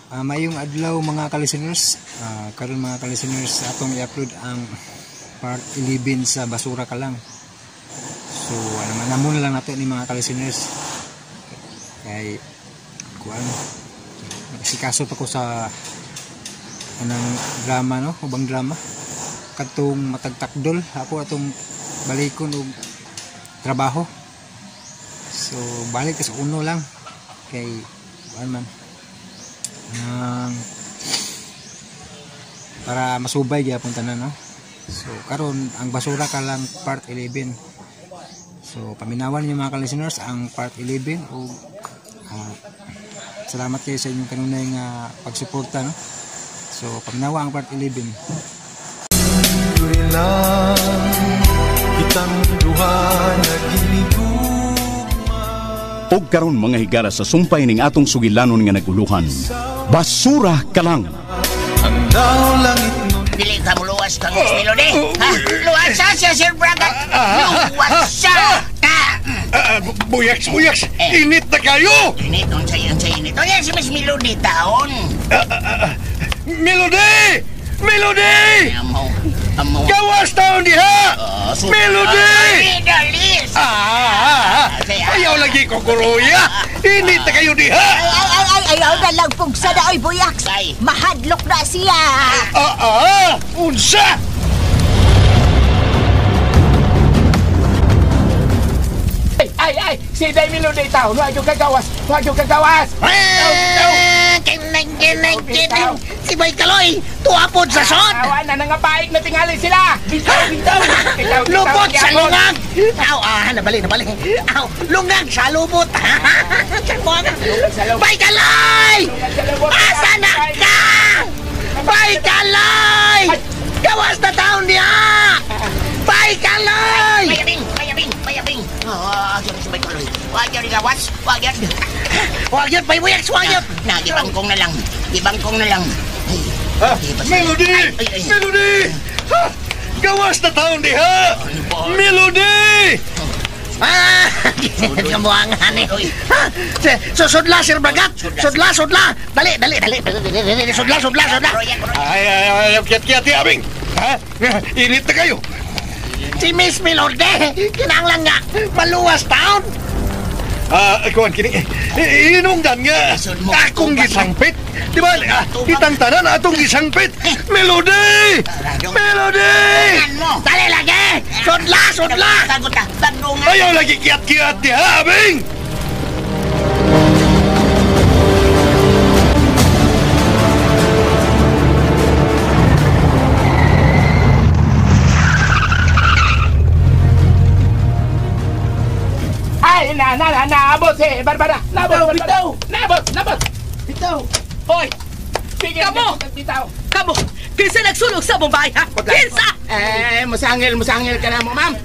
Mayong adlaw mga ka-listeners. Karon mga ka-listeners, atong i-upload ang part 11 sa Basura Ka Lang. So namuna lang nato ni mga ka-listeners. Kay kuan nakasikaso pa ko sa anang drama, no, ubang drama katong matagtakdol ako atong balikon og trabaho. So balik ka sa uno lang kay kuan man para masubay gyapon tanan, no. So karon ang Basura Ka Lang part 11. So paminawan niyo mga ka-listeners ang part 11 o salamat kayo sa inyong kanunay nga pagsuporta, no. So paminawa ang part 11. Og karon mga higara sa sumpay ning atong sugilanon nga naguluhan, Basura Ka Lang. Dili ka mo luwas kang Melody. Ha? Luwas siya, Sir Bragat. Luwas siya. Buyaks, init na kayo! Init, ang init. O yan si Miss Melody taon. Melody! Amo. Gawas taon diha! Melody! Dalis! Ayaw lagi ko kuruya! Init na kayo diha! Ayaw na lang pugsa na, oy buyaks! Mahadlok na siya! Unsa? Ay! Si Day Melody taon! Huwag yung kagawas! Kinang! Si Bay Kaloy! Tuwapod sa sod! Awa na nangapaik na tingali sila! Bitaw! Lubot sa lungag! Nabali! Lungag sa lubot! Bay Kaloy! Asa na ka? Bay Kaloy! Gawas na taon niya! Bay Kaloy! Mayabing! Si Bay Kaloy! Huwag yun gawas! Huwag yun! Bay Buyaks! Huwag yun! Gibangkong na lang! Melody! Gawas na taon diha! Melody! Kamuangan eh. Sudla, Sir Bragat! Sudla! Dali! Sudla! Ay, kiyat-kiyat abing! Init na kayo! Si Miss Melody! Kinanglan nga! Maluwas taon! Kuhan kini, inungdan nga akong gisangpit. Di ba? Itang tanan atong gisangpit. Melody! Dali lagi! Sudla! Ayaw lagi kiyat-kiyat di habing! Ay, naabot si Barbara! Nabot! Bitaw! Hoy! Kamu! Kinsa nagsulog sa Bombay, ha? Kinsa! Musangil ka na mo, ma'am!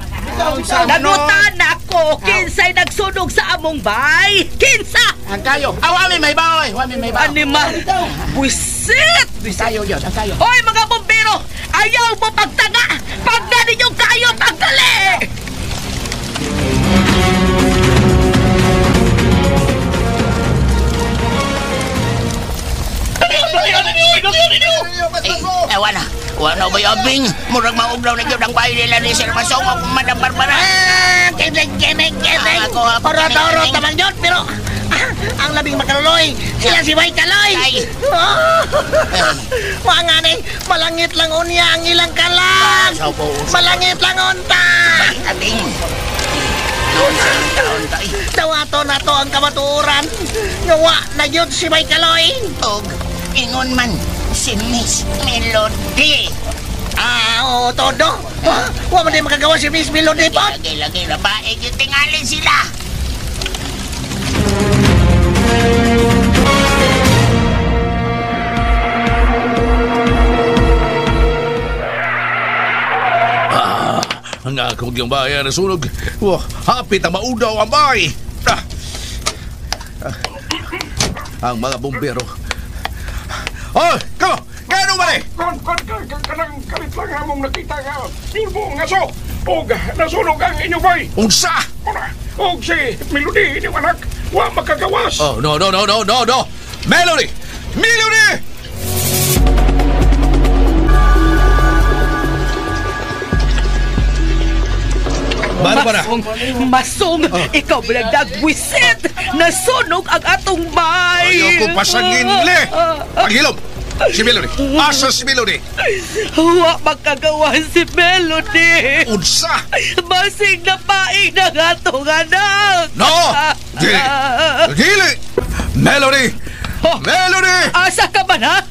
Nagutan ako! Kinsa'y nagsunog sa among bay! Kinsa! Ang kayo! Wami may baoy! Animal! Buisit! Ang kayo! Hoy, mga bombero! Ayaw mo pagtaga! Pagda ninyong kayo pagdali! Wala ba yabing? Murag maublaw na yun ang bahay nila ni Sir Masong o Madam Barbara. Kemeng! Orot naman yun, pero ang labing makaluloy, sila si Bay Kaloy. Mga ni, malangit lang unya ang ilang kalag. Malangit lang unta. Abing. Dawato na to ang kamaturan. Ngawa na yun si Bay Kaloy. Ingon man si Miss Melody. Oo, todo. Huwag mo din makagawa si Miss Melody po. Lagi na ba? Yung tingalin sila. Ang akong yung bayan na sunog. Hapit ang maudaw ang bahay. Ang mga bumbero. Oh, kamo! Gano'n ba eh? Kanang kalit lang hamong nakita nga. Yung buong aso. O nasunog ang inyong bay. Unsa? O si Melody, inyong anak. Wa makagawas. Oh, no. Melody! Melody! Barbara! Masong, ikaw ba nagdagwisit? Nasunog ang atong bay! Ayaw ko pasangin, le! Paghilom! Si Melody! Asa si Melody? Huwa magkagawan si Melody! Unsa? Basig na paing ng atong anak! No! Dili! Dili! Melody! Melody! Asa ka man, ha?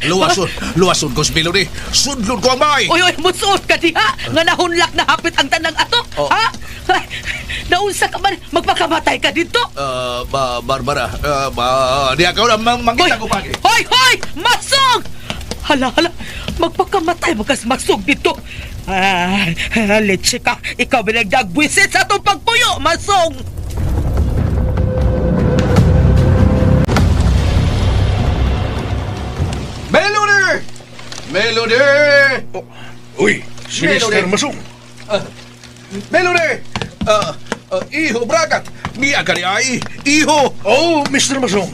Luwason ko si Melody. Sudlon ko ang bahay. Uy, mutsuot ka diha! Nga nahunlak na hapit ang tanang ato! Ha? Naunsa ka man, magpakamatay ka dito! Barbara, di ako na mangita ko pagi. Hoy! Masog! Hala, magpakamatay masog dito! Leche ka, ikaw binagdagwisit sa itong pagpuyo, Masog! Melody! Melody! Uy, si Melody. Mr. Masong. Melody! Iho, bragat! Miya ka ni ay! Iho! Oh, Mr. Masong.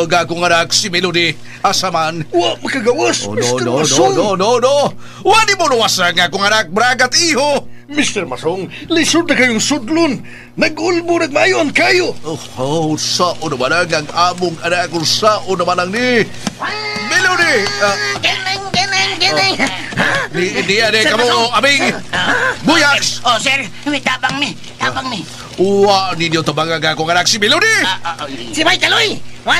Gagong anak si Melody. Asaman. Wa makagawas, Mr. Masong. No. Wadi mo luwasan nga kung anak, bragat, iho! Mr. Masong, lisod na kayong sudlon. Nag-ulbo, nagmayon kayo. Sao naman ang among anak kung sao naman ang ni... Melody! Ganang. Di kamo, aming... Buyaks! Oh, sir, may tabang mi. Uwa, ninyo tabangan nga kung anak si Melody! Si Bay Kaloy! Tuwa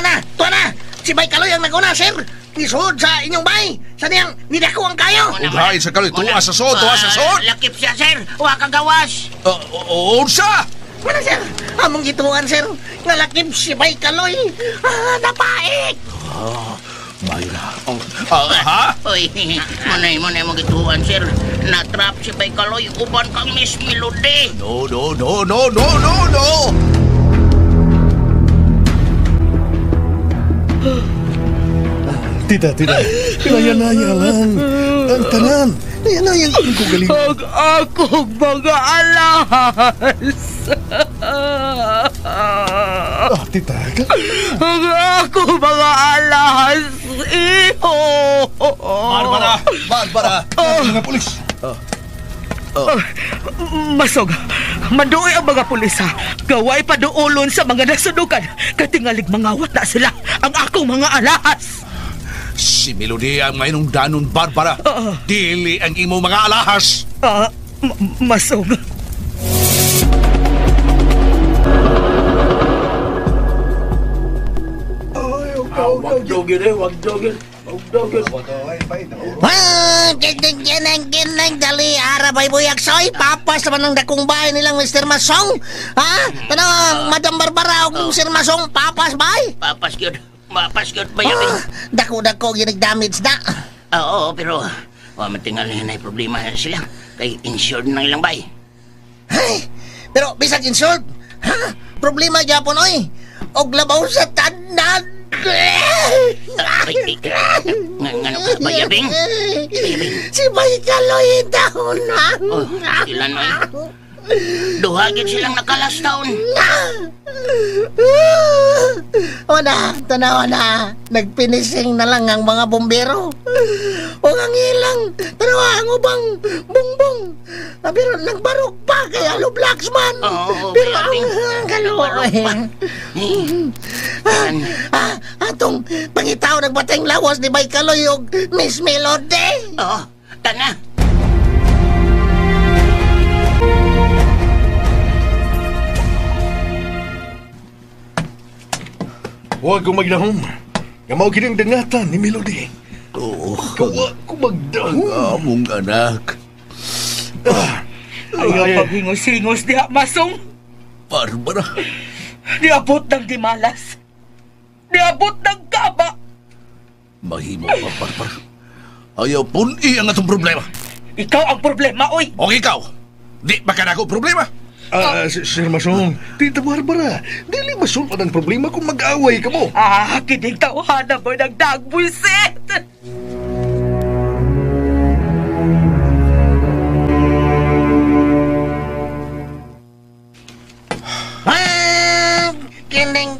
na! Si Bay Kaloy ang naguna, sir! Isod sa inyong bay! Sa niyang nidako ang kayo! Udahin sa kaloy, tuwa sa sod! Lakip siya, sir! Huwag kang gawas! Unsa? Wala, sir! Among gituan, sir! Nga lakip si Bay Kaloy! Napaik! Mayra. Ha? Uy, manay mo gituan, sir! Natrap si Bay Kaloy! Uban kang Miss Melody! No! Tita. Naya-naya lang. Ang tanan. Naya-naya lang ko galing. Ang akong mga alas! Tita. Ang akong mga alas! Iho! Barbara! Mga pulis. Masog, maduoy ang mga pulis, ha. Gaway pa doolon sa mga nasunugan. Katingalig mangawat na sila ang akong mga alahas. Si Melody ang mayroong danon, Barbara. Dili ang imo mga alahas. Masog. Wag jogin. Ginang, dali, arabay buyak soy, papas naman ang dakong bahay nilang Mr. Masong. Ha? Tanong, Madam Barbara o Mr. Masong, papas bay? Papas yun, bayabing. Dako, ginag-damage na. Oo, pero matingal na problema sila. Kay insured na ilang bay. Ay, pero bisag insured, ha? Problema gyapon oy. Og labaw sa tanan. Ngano ka, bayabing? Si Bay Kaloy daw na. Ilan oy? Duhagin silang nakalas taon. Tanawa na. Nagpinising na lang ang mga bombero. O ang ilang, tanawa ang ubang bongbong. Pero nagbarok pa kay Alo Blacksman. Pero ang galoy. Atong pangitaw nagbatayng lawas ni Bay Kaloy o Miss Melody. Tana. Huwag kong magdahom. Ngamaw kinang dangatan ni Melody. Huwag kong magdahom. Among anak. Ay, paghingos-hingos diha, Masong. Barbara. Diabot ng dimalas. Diabot ng kaba. Mahimo pa, Barbara. Ayaw pun-i ang atong problema. Ikaw ang problema, oy. O ikaw, di ba ka na ako problema? Sir Masong, Tita Barbara, dili masulpan ang problema kung mag-away ka mo. Kinig tawhana mo ng dagbuisit.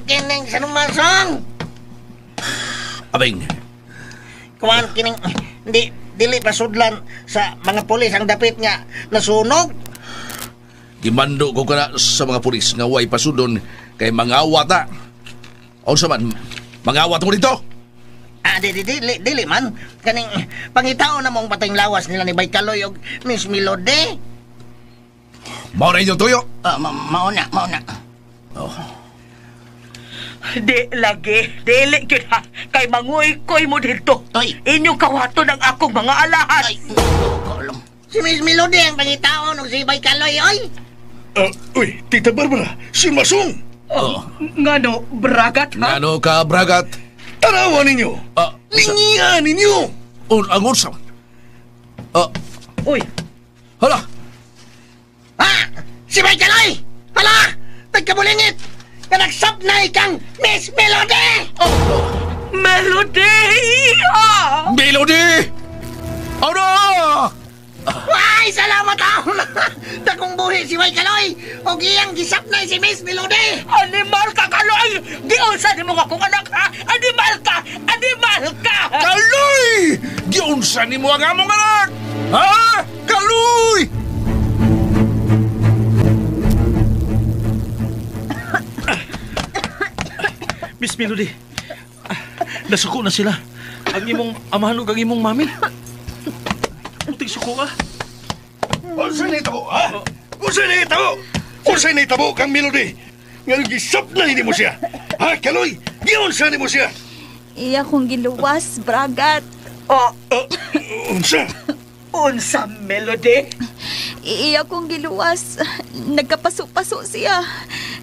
Kining, Sir Masong. Abing, kuan kining dili pasudlan sa mga pulis ang dapit nga nasunog. Gimando ko kana sa mga pulis nga way pasudon kay mangawat na. Unsa man, mangawat mo dito? Dili man. Kaning pangitao na mong patayng lawas nila ni Baykaloy og Miss Melody. Mao na inyong tuyo. Mauna. Oh. Di lagi, dili gyud ha. Kay manguy-koy mo dito. Oy. Inyong kawato ng akong mga alahas. Si Miss Melody ang pangitao ng si Baykaloy, oy. Uy, Tita Barbara, si Masong. Ngano, bragat ha? Ngano ka, bragat? Tanawan ninyo. Lingian ninyo. Ang unsa? Uy, Hala! Si Baykaloy! Hala! Tagkabulingit! Kanagsap na ikang Miss Melody! Melody! Ha? Melody! Ano? Ay, salamat ako na! Dakong buhi si Baykaloy! O giyang gisap na si Miss Melody! Animal ka, Kaloy! Di unsa ni mo akong anak, ha? Animal ka! Animal ka! Kaloy! Giunsa ni mo ang among anak? Ha? Kaloy! Miss Melody, nasuko na sila. Ang imong amahan ug ang imong mami. Unting suko ka. Unsa ni tabo, ha? Unsa ni tabo kang Melody? Nga gisap na hindi mo siya. Ha, Kaloy? Giunsa ni mo siya? Iya kong giluwas, bragat. Unsa? Unsa, Melody? Iya kong giluwas. Nagkapaso-paso siya.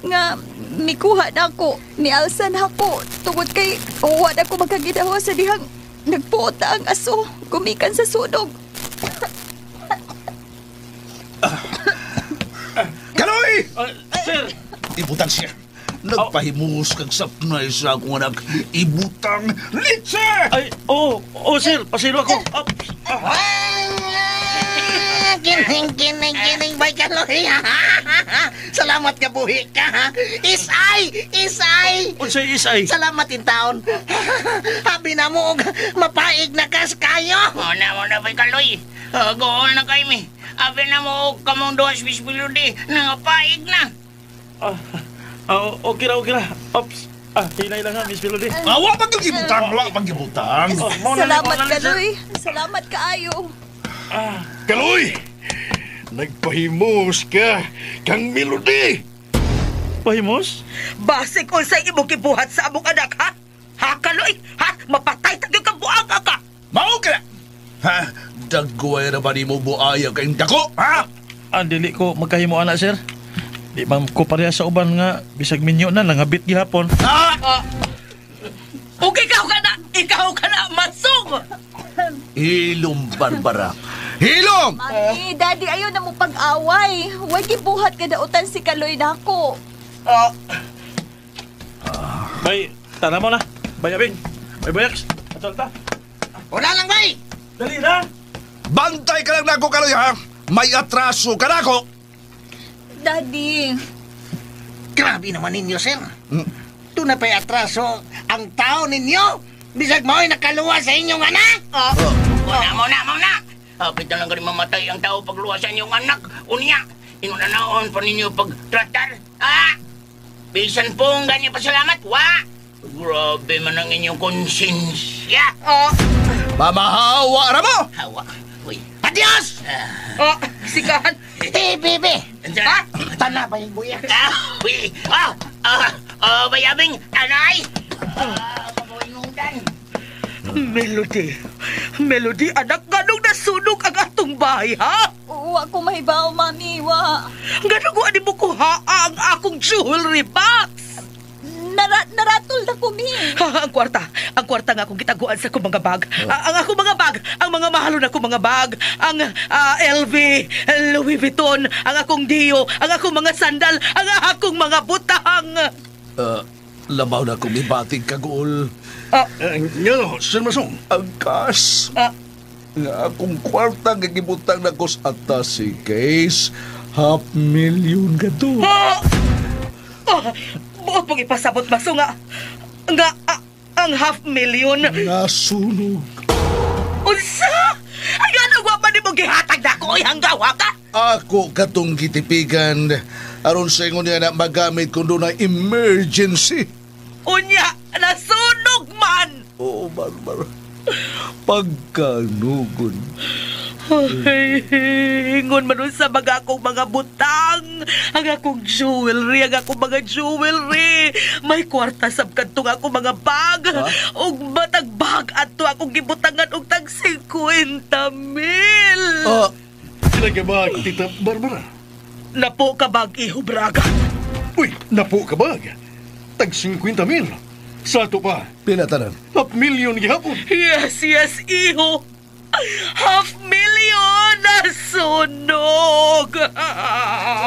Nga, mikuha na ako. Mialsan ako. Tungod kay, uwan ako magkagidawa sa dihang nagpuota ang aso. Gumikan sa sunog. Kaloy! Sir! Ibutang siya. Nagpahimus kag sapnay sa akong anak. Ibutang litse! Ay, sir. Pasilo ako. Kining Baykaloy! Salamat ka buhi ka! Isay! Unsay isay? Salamat in taon! Habi na mo og mapaig na kas kayo! Muna, Baykaloy. Goon na kayo, mi. Abi na mo kamong duwas, Miss Melody. Nangapaig na. Okay ra. Ops. Hinay lang ha, Miss Melody. Wa pang gibutang. Salamat, Kaloy. Salamat kaayo. Kaloy! Nagpahimos ka kang Melody! Pahimos? Basig unsay imong gibuhat sa among anak, ha? Ha, Kaloy? Ha? Mapatay tagyong kang buanga ka! Mao ka na! Ha? Dagway na ba ni mo buaya kayong dako? Ha? Dili ko magkahimo anak, sir. Di ba ko pareha sa uban nga bisag minyo na langabit gihapon. Ikaw ka na, Masong! Hilom, Barbara. Hilom! Mami, Daddy, ayaw na mo pag-away. Huwag gibuhat ka dautan si Kaloy na ako. Bay, tara mo na. Bayabing. Bayaks. Atol ta. Wala lang, bay! Dali na. Bantay ka lang nako, Kaloy, ha? May atraso ka nako! Daddy. Grabe naman ninyo, sir. Doon na pa'y atraso ang tao ninyo. Bisag mo'y nakaluwa sa inyong anak. Muna. Pita lang ka rin mamatay ang tao pagluwa sa inyong anak. Unya, inunanaon pa ninyo pagtratar. Bisan po ang ganyan pasalamat. Grabe man ang inyong konsensya. Mamahawa na mo! Hawa. Uy. Adios! Sikahan. Bebe! Tana ba yung buya? Uy. Bayabing, anay. Melody, anak, ganong nasunog ang atong bahay, ha? Wa ko mahibaw, Mami. Wa. Ganong wa di mo kuha ang akong jewelry box. Naratol na ko, Mi. Ang kwarta nga akong gitaguan sa akong mga bag. Ang akong mga bag, ang mga mahalo na akong mga bag, ang LV, Louis Vuitton, ang akong Dio, ang akong mga sandal, ang akong mga butang. Labaw na kong ibating kagul. Nga, Sir Masong. Ang kas. Nga akong kwarta gagibutang na ko sa atas si Case. $500,000 ka to. Buot pong ipasabot, Maso, nga ang $500,000. Nasunog. Unsa? Ay nga wa man nimo gihatag na ako hanggawa ka? Ako katong gitipigan aron sa ingon niya na magamit kung doon na emergency. Unya, nasunog man! Oo, Barbara. Pagkanugon. Ay, ingon man sa mga akong mga butang, ang akong jewelry, May kwarta sab kadtong akong mga bag, ug matag bag ato akong gibutangan og tag 50,000. Sila ka ba, Tita Barbara? Napo ka bag, Iho Braga. Uy, napo ka ba? Tag 50,000. Sa ato pa, Pinatanan. 500,000 gihapon. Yes, Iho. 500,000 na sunog!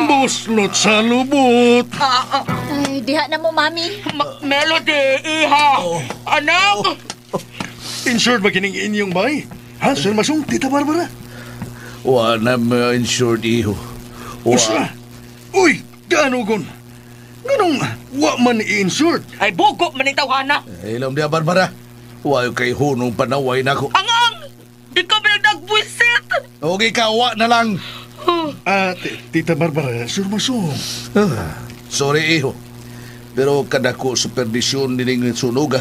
Buslot sa lubot. Ay, diha na mo, Mami. Melody, Iha! Anak! Insured ba kining inyong bay? Ha, Sir Masong, Tita Barbara? Wa na ma-insured, Iho. Usa? Uy, ganugon. Ganong wa man i-insured. Ay, bugo man itawana. Ilam dia, Barbara. Wa kay hunong panaway na ko. Angang! Ikaw ba nagbuisit? Okay ka, wa na lang. Tita Barbara, Sir Masong. Sorry, Iho. Pero kadako supervision nining sunog.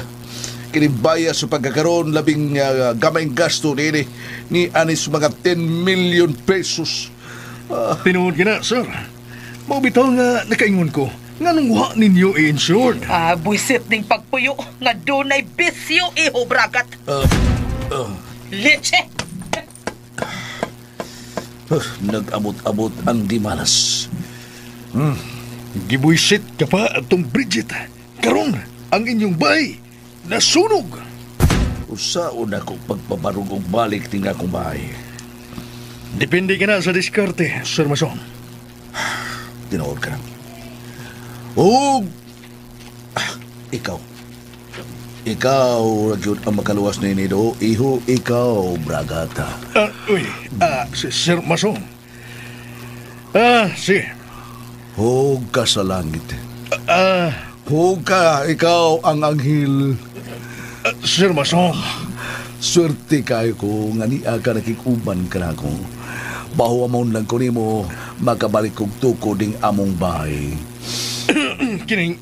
Kinibaya sa pagkakaroon labing gamayng gasto nini ni anis mga 10 million pesos. Tinuod ka na, sir. Maubitaw nga nakaingon ko. Nga nung wa ninyo i-insured. Buisit ning pagpuyo nga dunay bisyo, Iho Bragat. Leche! Nag-abot-abot ang dimalas. Gibuisit ka pa atong Bridget. Karon, ang inyong bay nasunog. Usaon ako pagpabarog og balik ting akong bahay. Depende ka na sa diskarte, Sir Masong. Tinood ka na. Og ikaw ragyod ang makaluwas na inido. Iho, ikaw, Bragata. Si Sir Masong. Si. Hog ka sa langit. Hog ka, ikaw ang anghel. Sir Masong. Swerte kayo ko nga niya ka nakikuban ka na ko. Baho amon lang ko nimo makabalik kong tuko ding among bahay. Kining,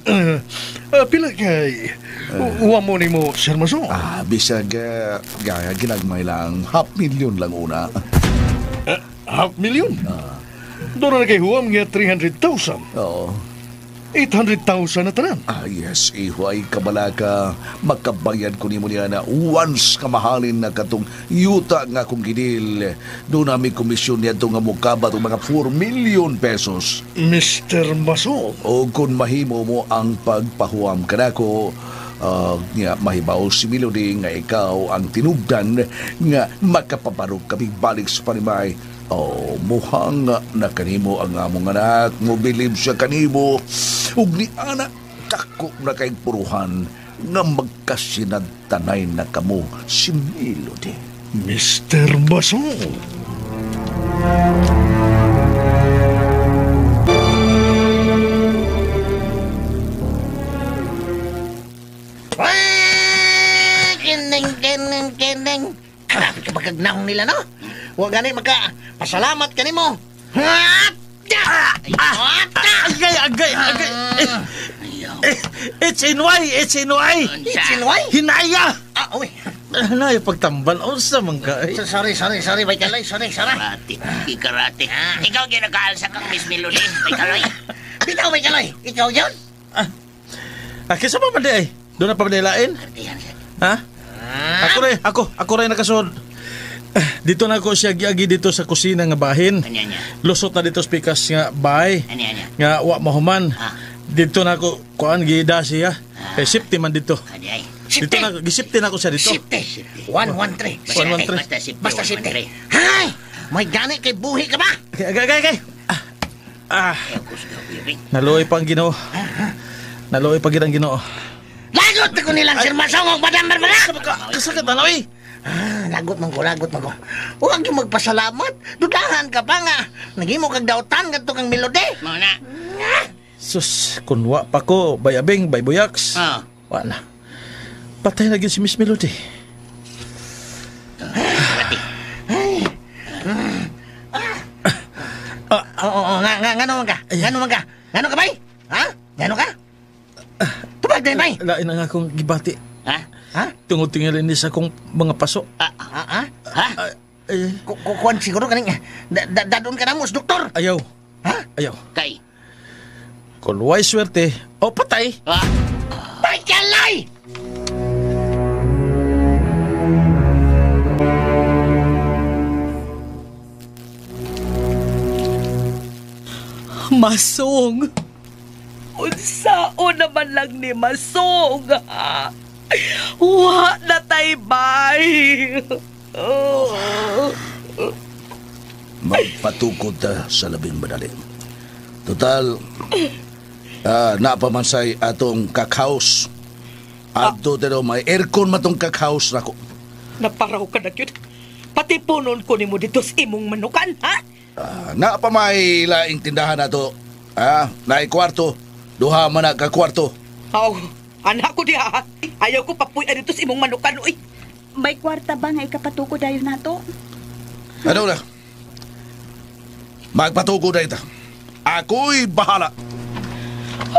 pila kay uwa mo ni mo, Sir Masong? Bisag gaya ginagmay lang. 500,000 lang una. 500,000? Doon na kay huwam nga 300,000. Oo. 800,000 na tanan. Yes, ihuay kabala ka. Makabayad ko ni mo niya na once kamahalin na katong yuta nga kong gidil. Doon namin komisyon niya itong nga mukaba itong mga 4 million pesos. Mr. Masong? O kung mahimo mo ang pagpahuam ka na ko, nga mahibaw si Melody nga ikaw ang tinugdan nga makapabarog kami balik sa panimay. Muhang na kanimo ang among anak. Mobilib siya kanimo. Ug ni anak kako na kay puruhan nga magkasinagtanay na kamo si Melody. Mr. Masong. Kineng. Grabe ka magagnaong nila, no? Huwag gani pasalamat ka ni mo. Agay. It's inway. Hinaya. Uy. Hinaya pagtambal. Sa mga Sorry, Bay Kaloy. Sorry. Karate. Ikaw ginagaalsa kang Miss Melody, Bay Kaloy. Bitaw, Bay Kaloy. Ikaw yun? Kisa pa ba ay? Doon na pa ba ha? Ako rin nakasunod. Dito na ako siya giagi dito sa kusina nga bahin. Lusot na dito spikas nga bahay. Nga wa mahuman. Dito na ako kuan gida siya. Kay safety man dito. Dito na gisipti na ako siya dito. 113. Basta safety. Hay! May gani kay buhi ka ba? Agay. Naluoy pang Ginoo. Naluoy pag ang Ginoo. Lagot ko nilang Sir Masong og Madam Barbara. Kasakit na oy. Lagot man ko. Huwag yung magpasalamat. Dudahan ka pa nga. Nagimo kag dautan kadto kang Melody. Muna. Sus, kun wa pa ko bayabing baybuyaks. Wa na. Patay na gyud si Miss Melody. lain ang akong gibati. Ha? Ha? Tungod tingalin ni sa akong mga paso. Ha? Eh, Kukuan siguro kaning dadon ka na mo, doktor. ayaw. Ha? Ayaw. Kay. Kung way swerte, o patay. Ha? Bay kalay! Masong. Unsaon naman lang ni Masong. Wa na tay bay. Magpatukod ta sa labing madali. Total, napamansay atong kakhaus. Adto pero may aircon matong kakhaus nako. Naparaw ka na yun. Pati punon ko ni mo dito sa imong manukan, ha? Napamay laing tindahan nato. Naay kwarto. Duha man ka kwarto. Aw, anak ko diha, ha? Ayaw ko papuy dito sa imong manukan, uy. May kwarta ba nga ikapatukod dayo nato? Ano na? Magpatukod na ita. Ako'y bahala.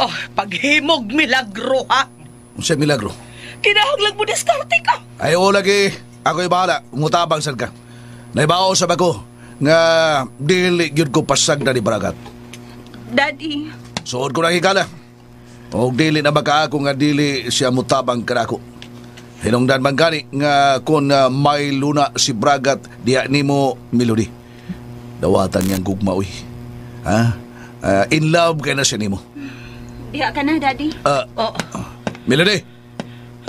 Oh, paghimog milagro, ha? Sa milagro. Kinahanglan mo diskarte ka. Ayaw lagi. Ako'y bahala. Umutabang sad ka. Naibao sa bako nga dili gyud ko pasag na ni Bragat. Daddy, Suod ko na higala. O dili na baka ako nga dili siya mutabang kanako. Hinungdan man gani nga kung may luna si Bragat diya nimo Melody. Dawatan niyang gugma uy. In love ka na siya nimo. diha ka na, Daddy. Melody!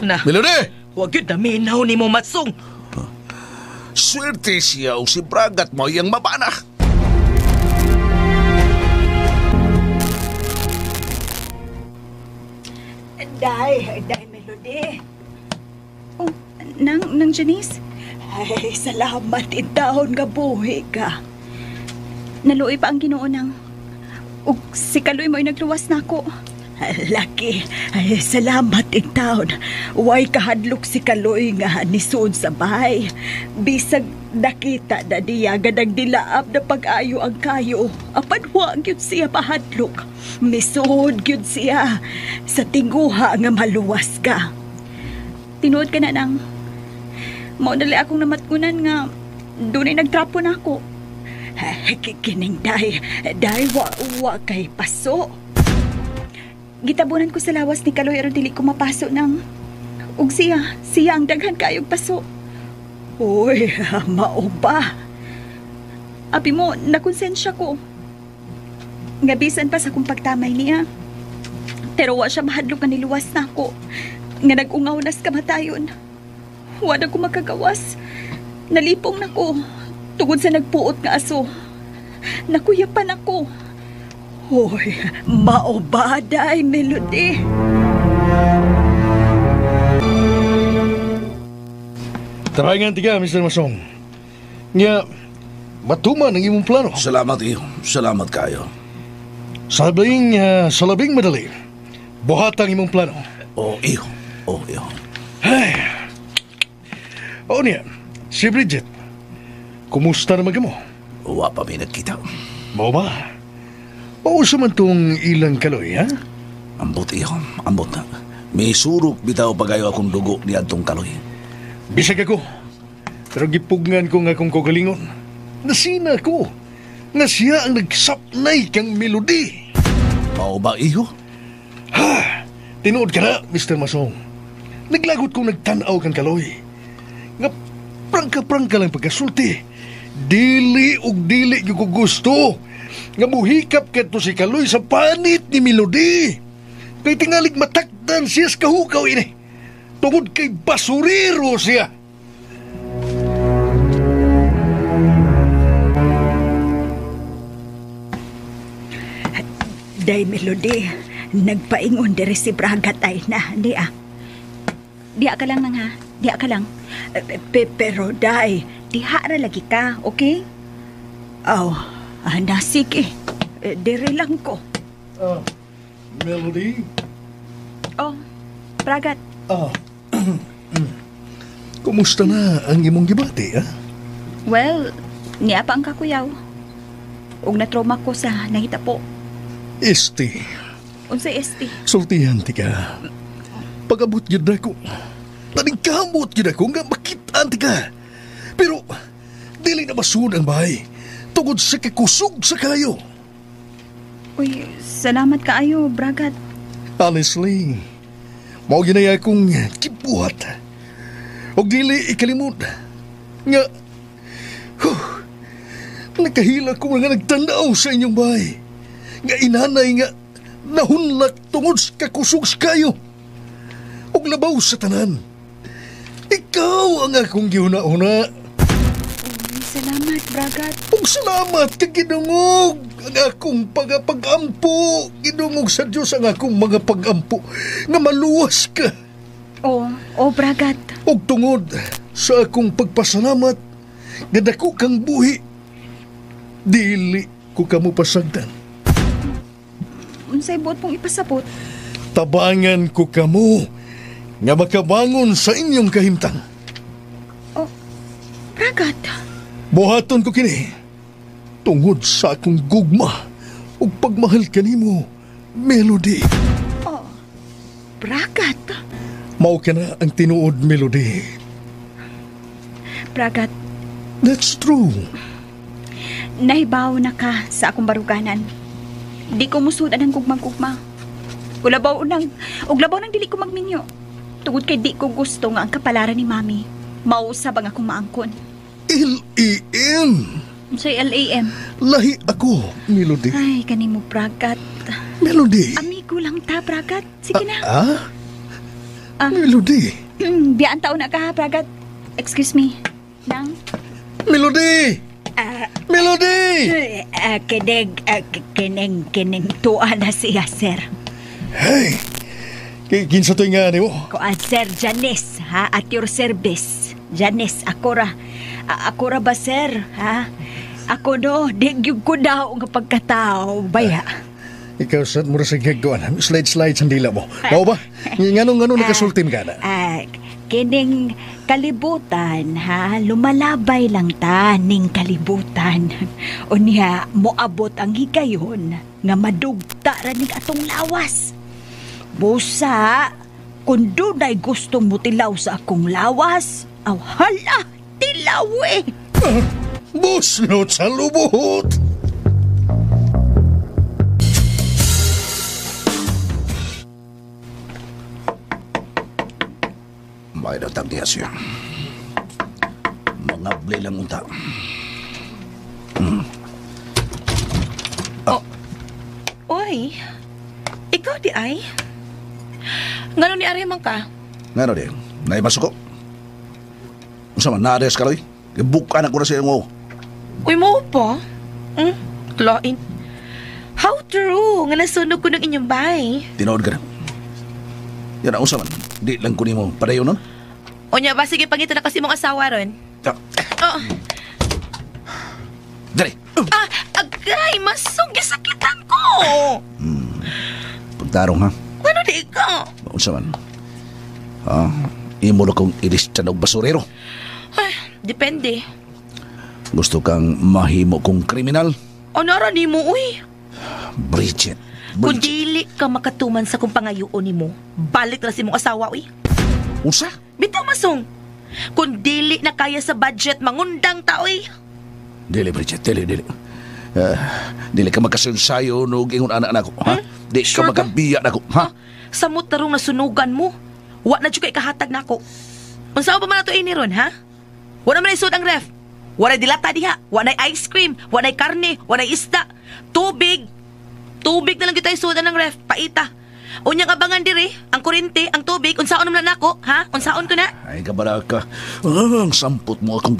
Na, Melody! huwag yun naminaw ni mo, Masong. Swerte siya o si Bragat mo yung mabana. Day Melody. Oh, nang Janice? Ay, salamat intahon nga buhi ka. Naluoy pa ang Ginoo nang ug si Kaloy mo'y nagluwas nako. Laki, ay salamat intahon. Way kahadlok si Kaloy nga nisuod sa bahay. Bisag nakita na diya ganang dilaap na pag-ayo ang kayo. Apan wa gyud siya pahadlok. Misuod gyud siya sa tinguha nga maluwas ka. Tinuod ka na nang mao dali akong namatkunan nga dunay nagtrapo na ako. Kikining day wa kay paso. Gitabunan ko sa lawas ni Kaloy aron dili ko mapaso nang ug siya ang daghan kayog paso. Uy, mao ba? Abi mo, nakonsensya ko. Ngabisan pa sa kong pagtamay niya. Pero wa siya mahadlok nga niluwas na ako. Nga nag-ungaw nas kamatayon. Wa na ko makagawas. Nalipong na ko. Tungod sa nagpuot nga aso. Nakuyapan ako. Hoy, mao ba, Day Melody? Tarayangan tiga, Mr. Masong. Nga, matuman ang imong plano. Salamat iyo. Salamat kayo. Sa labing madali, buhat ang imong plano. Iyo. Ay. O niya, si Bridget, kumusta naman ka mo? Wa pa may nagkita. Mo ba? Pausa man tong ilang Kaloy, ha? Ambot iyo. Ambot na. May surok bitaw pagayo akong dugo ni Adtong Kaloy. Bisag ako. Pero gipugngan ko nga kong kagalingon. Nasina ko. Nga siya ang nagsapnay kang Melody. Mao ba iyo? Ha? Tinuod ka na, Mr. Masong. Naglagot kong nagtanaw kang Kaloy. Nga prangka-prangka lang pagkasulti. Dili ug dili yung ko gusto. Nga muhikap kato si Kaloy sa panit ni Melody. Kay tingalig matakdan siya sa kahukaw ini. Tungod kay basurero siya. Day Melody, nagpaingon diri si Bragat ay na, diya. Diya ka lang nang ha, diya ka lang. Pero Day, diha ra lagi ka, okay? Sige. Diri lang ko. Melody? Bragat. Kumusta na ang imong gibati, ha? Well, niya pa ang kakuyaw. Ug na-trauma ko sa nahita po. Unsay Unsay esti? sultihan ti ka. Pag-abot yun ako. Naningkamot yun ako nga makitaan ka. Pero, dili na masun ang bahay. Tungod sa kakusog sa kayo. Uy, salamat kaayo, Bragat. Honestly, mao ginaya kong kibuhat. O dili ikalimot. Nga, nakahila ko nga nagtanaw sa inyong bahay. Nga inanay nga nahunlak tungod sa kakusog sa kayo. Og labaw sa tanan. Ikaw ang akong giuna-una. Salamat, Bragat. Og salamat ka ginungog ang akong pag-ampo. Ginungog sa Diyos ang akong mga pag-ampo nga maluwas ka. Oh, Bragat. Og tungod sa akong pagpasalamat nga dako kang buhi, dili ko kamo pasagdan. Unsay buot pong ipasabot? Tabangan ko kamo nga makabangon sa inyong kahimtang. Oh, Bragat. Buhaton ko kini tungod sa akong gugma ug pagmahal kanimo, Melody. Oh, Bragat. Mao ka na ang tinuod, Melody. Bragat, That's true. nahibaw na ka sa akong baruganan. Di ko musudan ang gugmang-gugma. Ulabaw nang dili ko magminyo. Tungod kay di ko gusto nga ang kapalaran ni Mami. Mausab ang akong maangkon. L-E-M. Sa'y L-A-M. Lahi ako, Melody. Ay, kanimo, Bragat. Melody. Amigo lang ta, Bragat. Sige na. Melody. Biyaan taon na ka, ha, Bragat. Excuse me. Nang? Melody! Melody! Kining tuwa na siya, sir. Hey! Kinsa to nga ni mo? Ko sir Janice, ha? At your service. Janice, ako ra ba, sir? Ha? Ako no, digyug ko daw nga pagkatao, baya. Ikaw sad mura sa gagawin. Slide sandila mo. Mao ba? Ngano nakasultim ka na? Kining kalibutan, ha? Lumalabay lang ta ning kalibutan. Unya, moabot ang higayon nga madugta ra ning atong lawas. Busa, kung dunay gustong mo tilaw sa akong lawas, hala, tilaw eh. Buslot sa lubot! May datang niya siya. Mga blay lang unta. Oy, ikaw di ay? Ngano ni Ari man ka? Ngano di? Naimasok ko. Unsa man, nares ka loy? Ibukan ako na siya mo. Uy mo pa? Lain. How true nga nasunog ko ng inyong bahay. Tinood ka na. Yan ang unsa man. Di lang ko ni mo padayon nun. Onya ba, sige pangito na kasi mong asawa ron. Dali. Agay, masong gisakitan ko. Pagtarong ha. Ano di ka? Unsa man. Imo na kong ilista ng basurero. Ay, depende. Gusto kang mahimo kong kriminal? Nara ni mo, uy. Bridget. Kung dili ka makatuman sa kung pangayoon ni mo, balik na si mong asawa, uy. Unsa? Bitaw masong. Kung dili na kaya sa budget, mangundang ta, uy. Dili, Bridget. Dili. Dili ka magkasunsayo no ingon anak ko, ha? Di ka Sure ka? magabiya na ko, ha? Sa mutarong nasunugan mo, wa na dyan kay kahatag na ako. Unsa pa man na to ini ron, ha? Wala man isod ang ref. Wala dilata diha. Wala ice cream. Wala karne. Wala isda. Tubig. Tubig na lang kita isudan ng ref. Paita. Unyang abangan diri, ang kurente, ang tubig, unsaon naman na ako, ha? Unsaon ko na? Ay, kabala ka. Ang sampot mo akong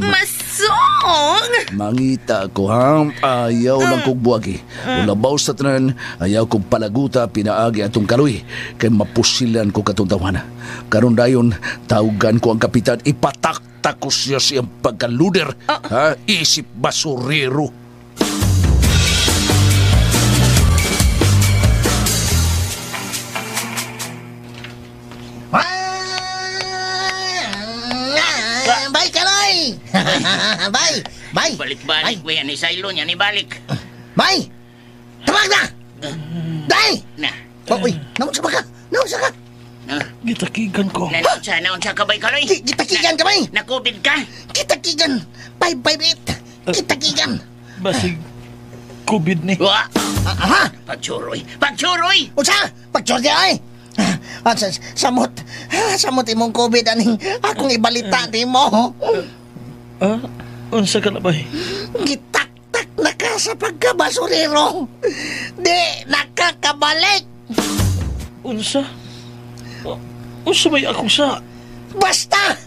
Masong! Mangita ko, ha? Ayaw lang kong buwagi. Ulabaw sa tanan, ayaw kong palaguta, pinaagi atong kaluy. Kay mapusilan ko katong tawana. Karon dayon, tawgan ko ang kapitan, ipataktak ko siya siyang pagkaluder. Ha? Isip basurero. Bye, Kaloy! Bye! Bye! Balik-balik ko yan ni Silo niya, ni balik. Bye! Tabag na! Day! Na. Uy, namunsa ba ka? Namunsa ka? Gitakigan ko. Naon sa kabay kaloy? Gitakigan ka ba eh? Na-COVID ka? Gitakigan. 558. Gitakigan. Basig COVID ni. Wa! Aha. Pagsuroy! Pagsuroy! Unsa? Pagtsorya ay. Samot. Samot imong COVID aning akong ibalita di mo. Unsa ka na ba eh? Gitaktak na ka sa pagkabasurero. Di nakakabalik. Unsa? Unsa may akong sa... Basta,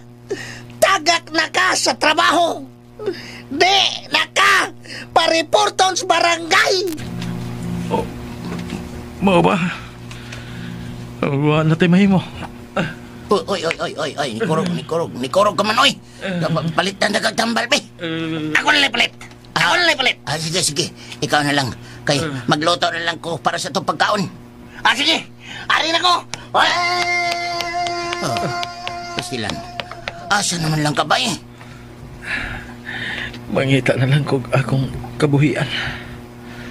tagak na ka sa trabaho. Di na ka pariporton sa barangay. Mao ba? Wala na tayo mahimo. Oy, Nikorog ka man, oy. Palitan na kagtambal, be. Ako na palit. Sige. Ikaw na lang. Kay magluto na lang ko para sa itong pagkaon. Sige. Ari na ko. Pastilan. Asa naman lang ka ba, eh? Mangita na lang kog akong kabuhian.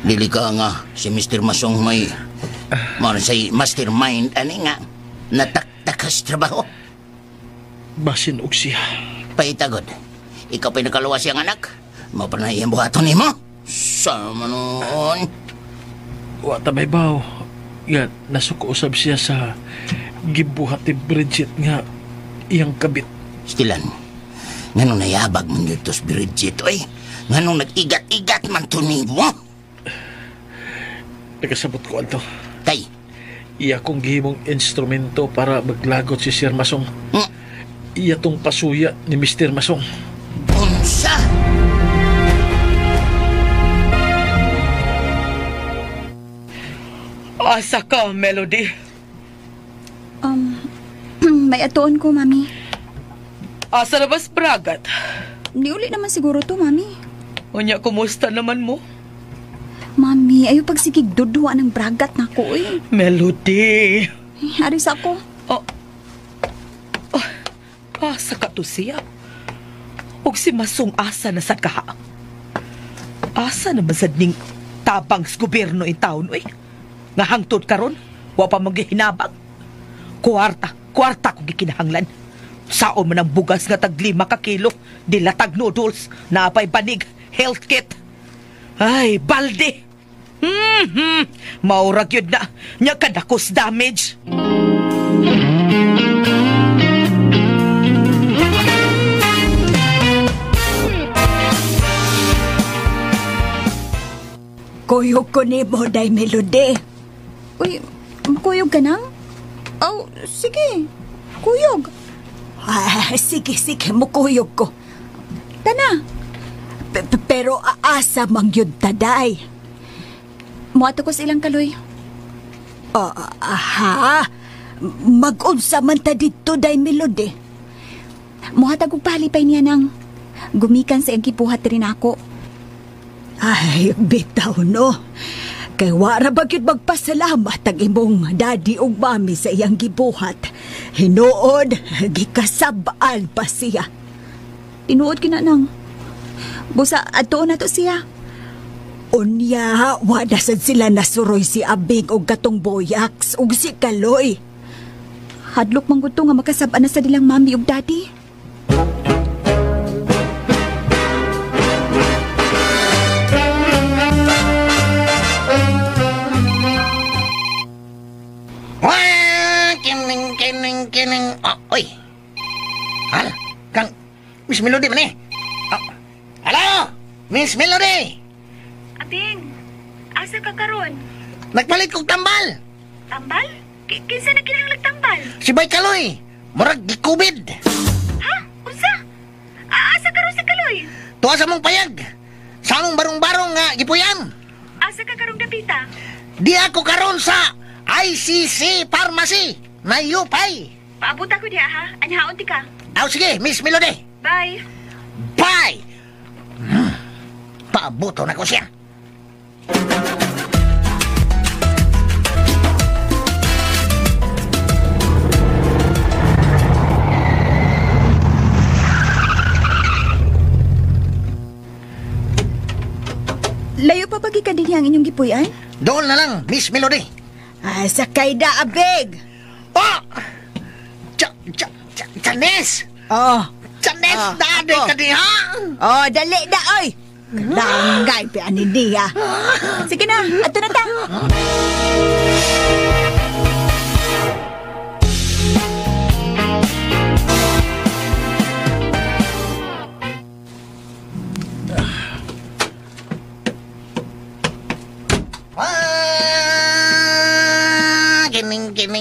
Dili ka nga si Mr. Masong may say mastermind ani nga nataktakas trabaho. Basin og siya. Paitagod. Ikaw pa nakaluwas siyang anak. Mao pa na iyang buhaton nimo. Sama noon. Wa ta may baw. Nga nasuko usab siya sa gibuhat ni Bridget nga iyang kabit. Stilan. Nganong nayabag man dito si Bridget, oy. Nganong nag-igat-igat man to nimo. Nagkasabot ko anto. Kay? Iya kong gihimong instrumento para maglagot si Sir Masong. Iya tong pasuya ni Mr. Masong. Unsa? Asa ka, Melody? May atuon ko, Mami. Asa na bas bragat? Niuli naman siguro to, Mami. Unya, kumusta naman mo? Mami, ayo pagsigig dudua ng bragat na ko, eh. Melody. Aris ako. Asa ka to siya? Og si Masong asa na sa kaha? Asa na masad ning tabang sa gobyerno in taon, eh? Nga hangtod karon, wa pa maghihinabang. Kwarta kung gikinahanglan. Saon man ang bugas nga tag 5 ka kilo, dilatag noodles, naapay banig, health kit. Ay, balde. Maurag yun na, nya kadakos damage. Kuyog ko ni mo, day Melody. Uy, kuyog ka nang? Oh, sige. Kuyog. Sige, mukuyog ko. Tana. Pero aasa mang yun taday. Muato ko silang kaloy. Mag-unsa man ta dito, day Melody. Muhatag og palipay niya nang gumikan sa iyang kipuhat rin ako. Ay, bitaw no. Kay wara bagyud magpasalamat ang imong daddy ug mami sa iyang gibuhat. Hinuod, gikasabaan pa siya. Tinuod kinanang. Busa adto na to siya. Unya, wala sad sila nasuroy si Abing og katong boyaks ug si Kaloy. Hadlok man gud to nga makasab-an na sa dilang mami ug daddy. Kining. Oy. Hala, kang Miss Melody man eh. Hello, Miss Melody. Abing, asa ka karon? Nagpalit kong tambal. Tambal? Kinsa na kinahanglan tambal? Si Bay Kaloy, murag gi-COVID. Ha? Unsa? Asa karon sa Kaloy? Tuwa sa mong payag. Sa among barong-barong nga gipuyan. Asa ka karong dapita? Di ako karon sa ICC Pharmacy. Nayupay. Paabot ako diha ha. Anhaon ti ka. Sige, Miss Melody. Bye. Bye. Paaboto na ko siya. Layo pa pagi ka din ang inyong gipuyan? Doon na lang, Miss Melody. Sakay da, Abig. Chanes! Oh. Chanes, dade ka diha! Oh, dali na, oy! Langgay, pianin niya. Sige na, ato na ta.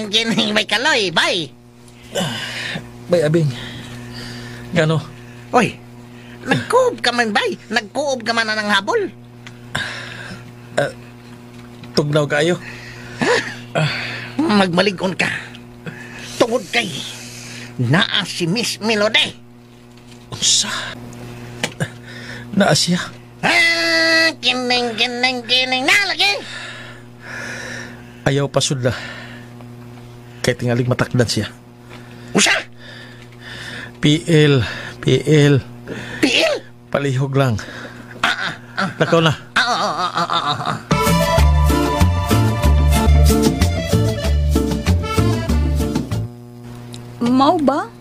Kining, may kaloy, bay! Bay, Abing. Gano? Oy, nagkuob ka man, bay? Nagkuob ka man na ng habol? Tugnaw kayo. Magmaligon ka. Tungod kay naa si Miss Melody. Unsa? Naa siya? Kining na lagi. Ayaw pa sud na. Kay tingaling matakdan siya. Usa? PL. PL? Palihog lang. Lakaw na. Mau ba?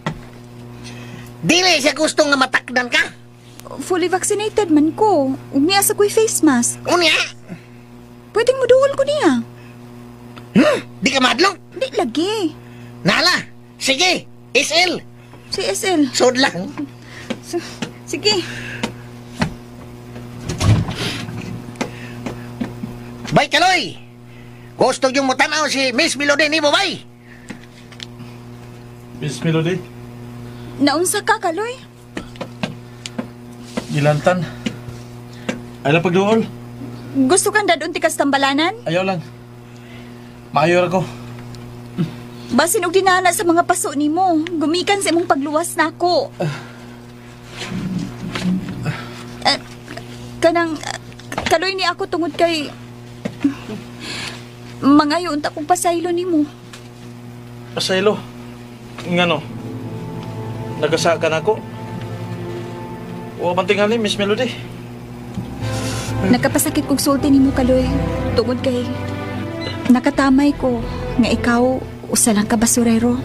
Dili siya gusto nga matakdan ka. Fully vaccinated man ko. Umiya sa ko'y face mask. Unya? Pwedeng maduhol ko niya. Di ka madlong? Di lagi. Nala, sige, SL. Si SL. Sod lang. Sige. Bay, Kaloy. Gusto yung mutanaw si Miss Melody ni mo, bay? Miss Melody? Naunsa ka, Kaloy? Gilantan. Ayaw pagduol. Gusto kang dadun tikas tambalanan? Ayaw lang. Maayor ako. Basin og dinala sa mga paso nimo. Gumikan sa imong pagluwas nako. Kaloy ni ako tungod kay mangayon ta kong pasaylo nimo. Pasaylo? Ngano? Nagasakan ako? O mantingali, Miss Melody? Nakapasakit kong sulti nimo, Kaloy. Tungod kay nakatamay ko nga ikaw usa lang ka basurero.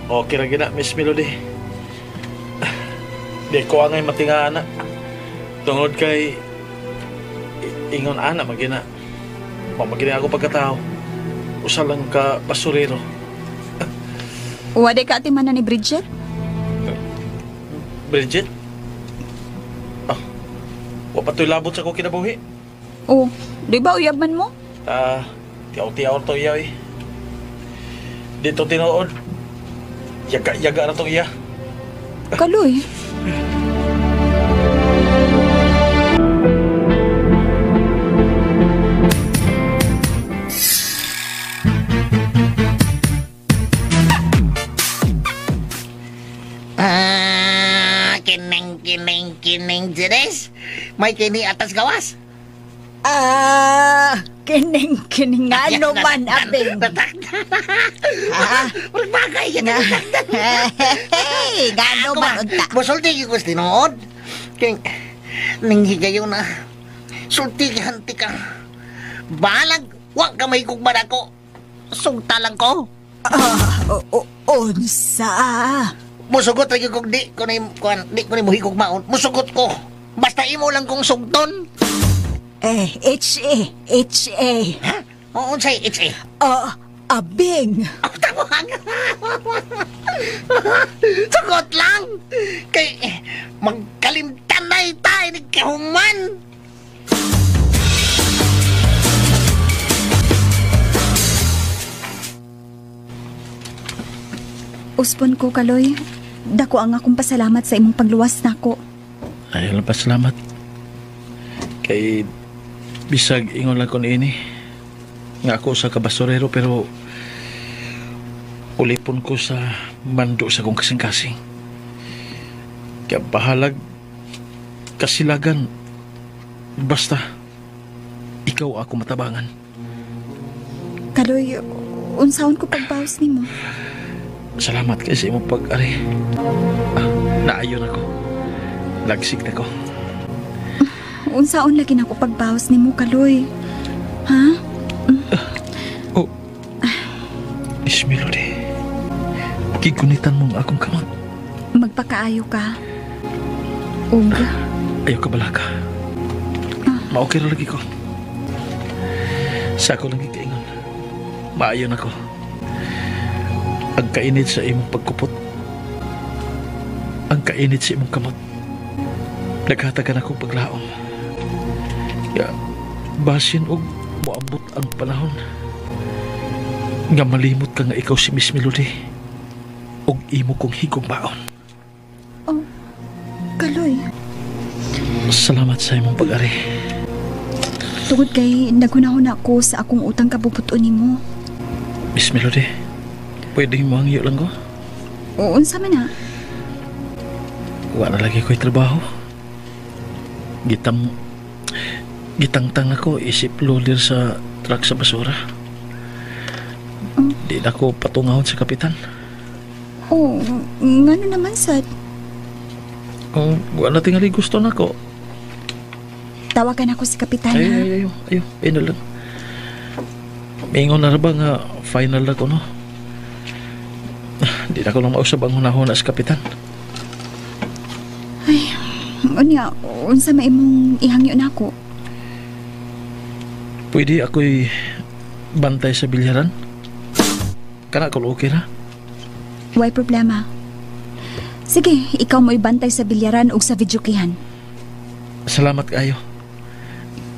Okay ra gina, Miss Melody. Di ko angay matinga ana. Tungod kay ingon ana magina. Magina ako pagkatao. Usa lang ka basurero. Wade ka atimanan ni Bridget? Bridget? Wa patoy labot sa ko kinabuhi. Oh, di ba uyabman mo? Tiyaw-tiyaw to iya eh. Dito tinuod. Yaga na to iya. Kaloy. Kining Jeres. May kini atas gawas. Kining ano man, Abing. Magbagay ka na. Hey, gano man unta. Musulti ka gusto tinood. Ninghigayo na. Sulti ka hanti ka. Balag, wag ka may kugman ako. Sungta lang ko. Unsa? Musugot lagi kong di ko ni muhigog maon. Musugot ko. Basta imo lang kong sugton. HA. Ha? Oo, say HA. Abing. Tawag. Sugot lang. Kay magkalimtan na tayo ni kahuman. Uspon ko, Kaloy. Dako ang akong pasalamat sa imong pagluwas nako. Ayaw lang pasalamat. Kay bisag ingon lang ko ini. Nga ako sa kabasurero pero ulipon ko sa mando sa kong kasing-kasing. Kaya bahalag kasilagan basta ikaw ako matabangan. Kaloy, unsaon ko pagbawas nimo? Salamat kayo sa imong pag-ari. Naayon ako. Lagsik na ko. Unsaon lagi na ko pagbawas nimo, Kaloy? Ha? Miss Melody. gigunitan mong akong kamot. Magpakaayo ka. Ug, Ayaw ka bala ka. Maokir lagi ko. Sa ako lagi kaingon. Maayon ako. Ang kainit sa imong pagkupot. Ang kainit sa imong kamot. Naghatagan ako paglaom. Ya, basin og moabot ang panahon. Nga malimot ka nga ikaw si Miss Melody. Og imo kong higugmaon. Oh, Kaloy. Salamat sa imong pag-ari. Tungod kay naghunahon ako sa akong utang kabubuton nimo. Miss Melody, pwedeng mo hangyo lang ko? Oo, unsa man na? Wala lagi ko'y trabaho. Gitangtang ako isip loader sa truck sa basura. Di na ako patungahon sa kapitan. Oh, ngano naman sad? Wala tingali gusto na ko. Tawagan ako si kapitan. Ayaw. Na lang. Mingon na ba nga final na ko, no? Di na ko lang mausap ang hunahuna sa kapitan. Ay, unya, unsa may imong ihangyo na ako? Pwede ako'y bantay sa bilyaran? Kana ko okay na? Why problema? Sige, ikaw mo'y bantay sa bilyaran o sa videokihan. Salamat kayo.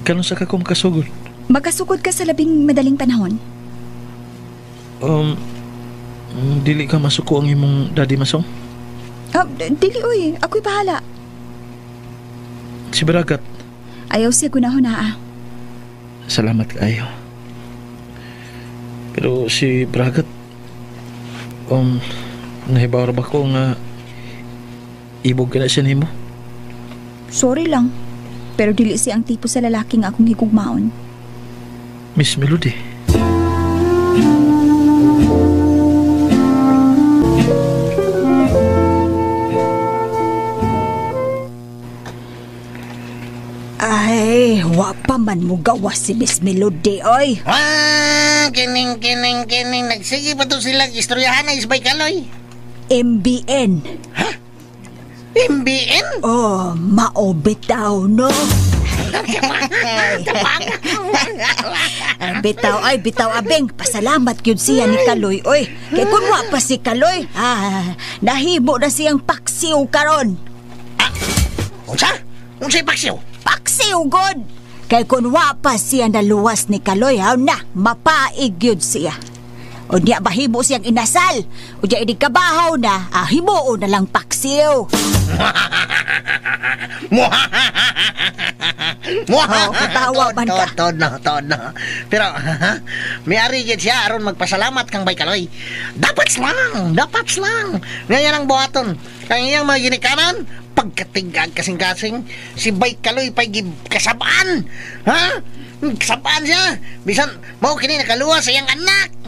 Kanon sa ka ko makasugod? Magkasugod ka sa labing madaling panahon? Dili ka masuko ang imong daddy Masong? Dili uy, ako'y bahala. Si Bragat? Ayaw siya gunahon na Salamat kayo. Pero si Bragat, nahibaw ba ko nga ibog ka na siya nimo? Sorry lang, pero dili siya ang tipo sa lalaki nga akong higugmaon. Miss Melody. Ay, wa pa man mo gawas si Miss Melody, oy. Kining. Nagsige pa to silang istoryahan na Isbay Kaloy. MBN. Ha? MBN? Oh, maobitaw, no? Bitaw abeng, pasalamat yun siya ni Kaloy, oy. Kay kung wa pa si Kaloy, nahimo na siyang paksiw karon. Unsa'y paksiw? Paksiw, god! Kay kung wa pa siya naluwas ni Kaloy, mapaig yun siya. O niya bahimo siyang inasal. O niya idikabahaw na, himuo na lang paksiw. Katawa man ka. Tod na. Pero, may arigid siya aron magpasalamat kang Bay Kaloy. Dapat lang. Ngayon ang buhaton. Kaya iyang mga ginikanan, pagkatigag kasing-kasing, si Bay Kaloy pa'y kasabaan. Ha? Kasabaan siya. Bisan, mau kini nakaluwa sa iyang anak.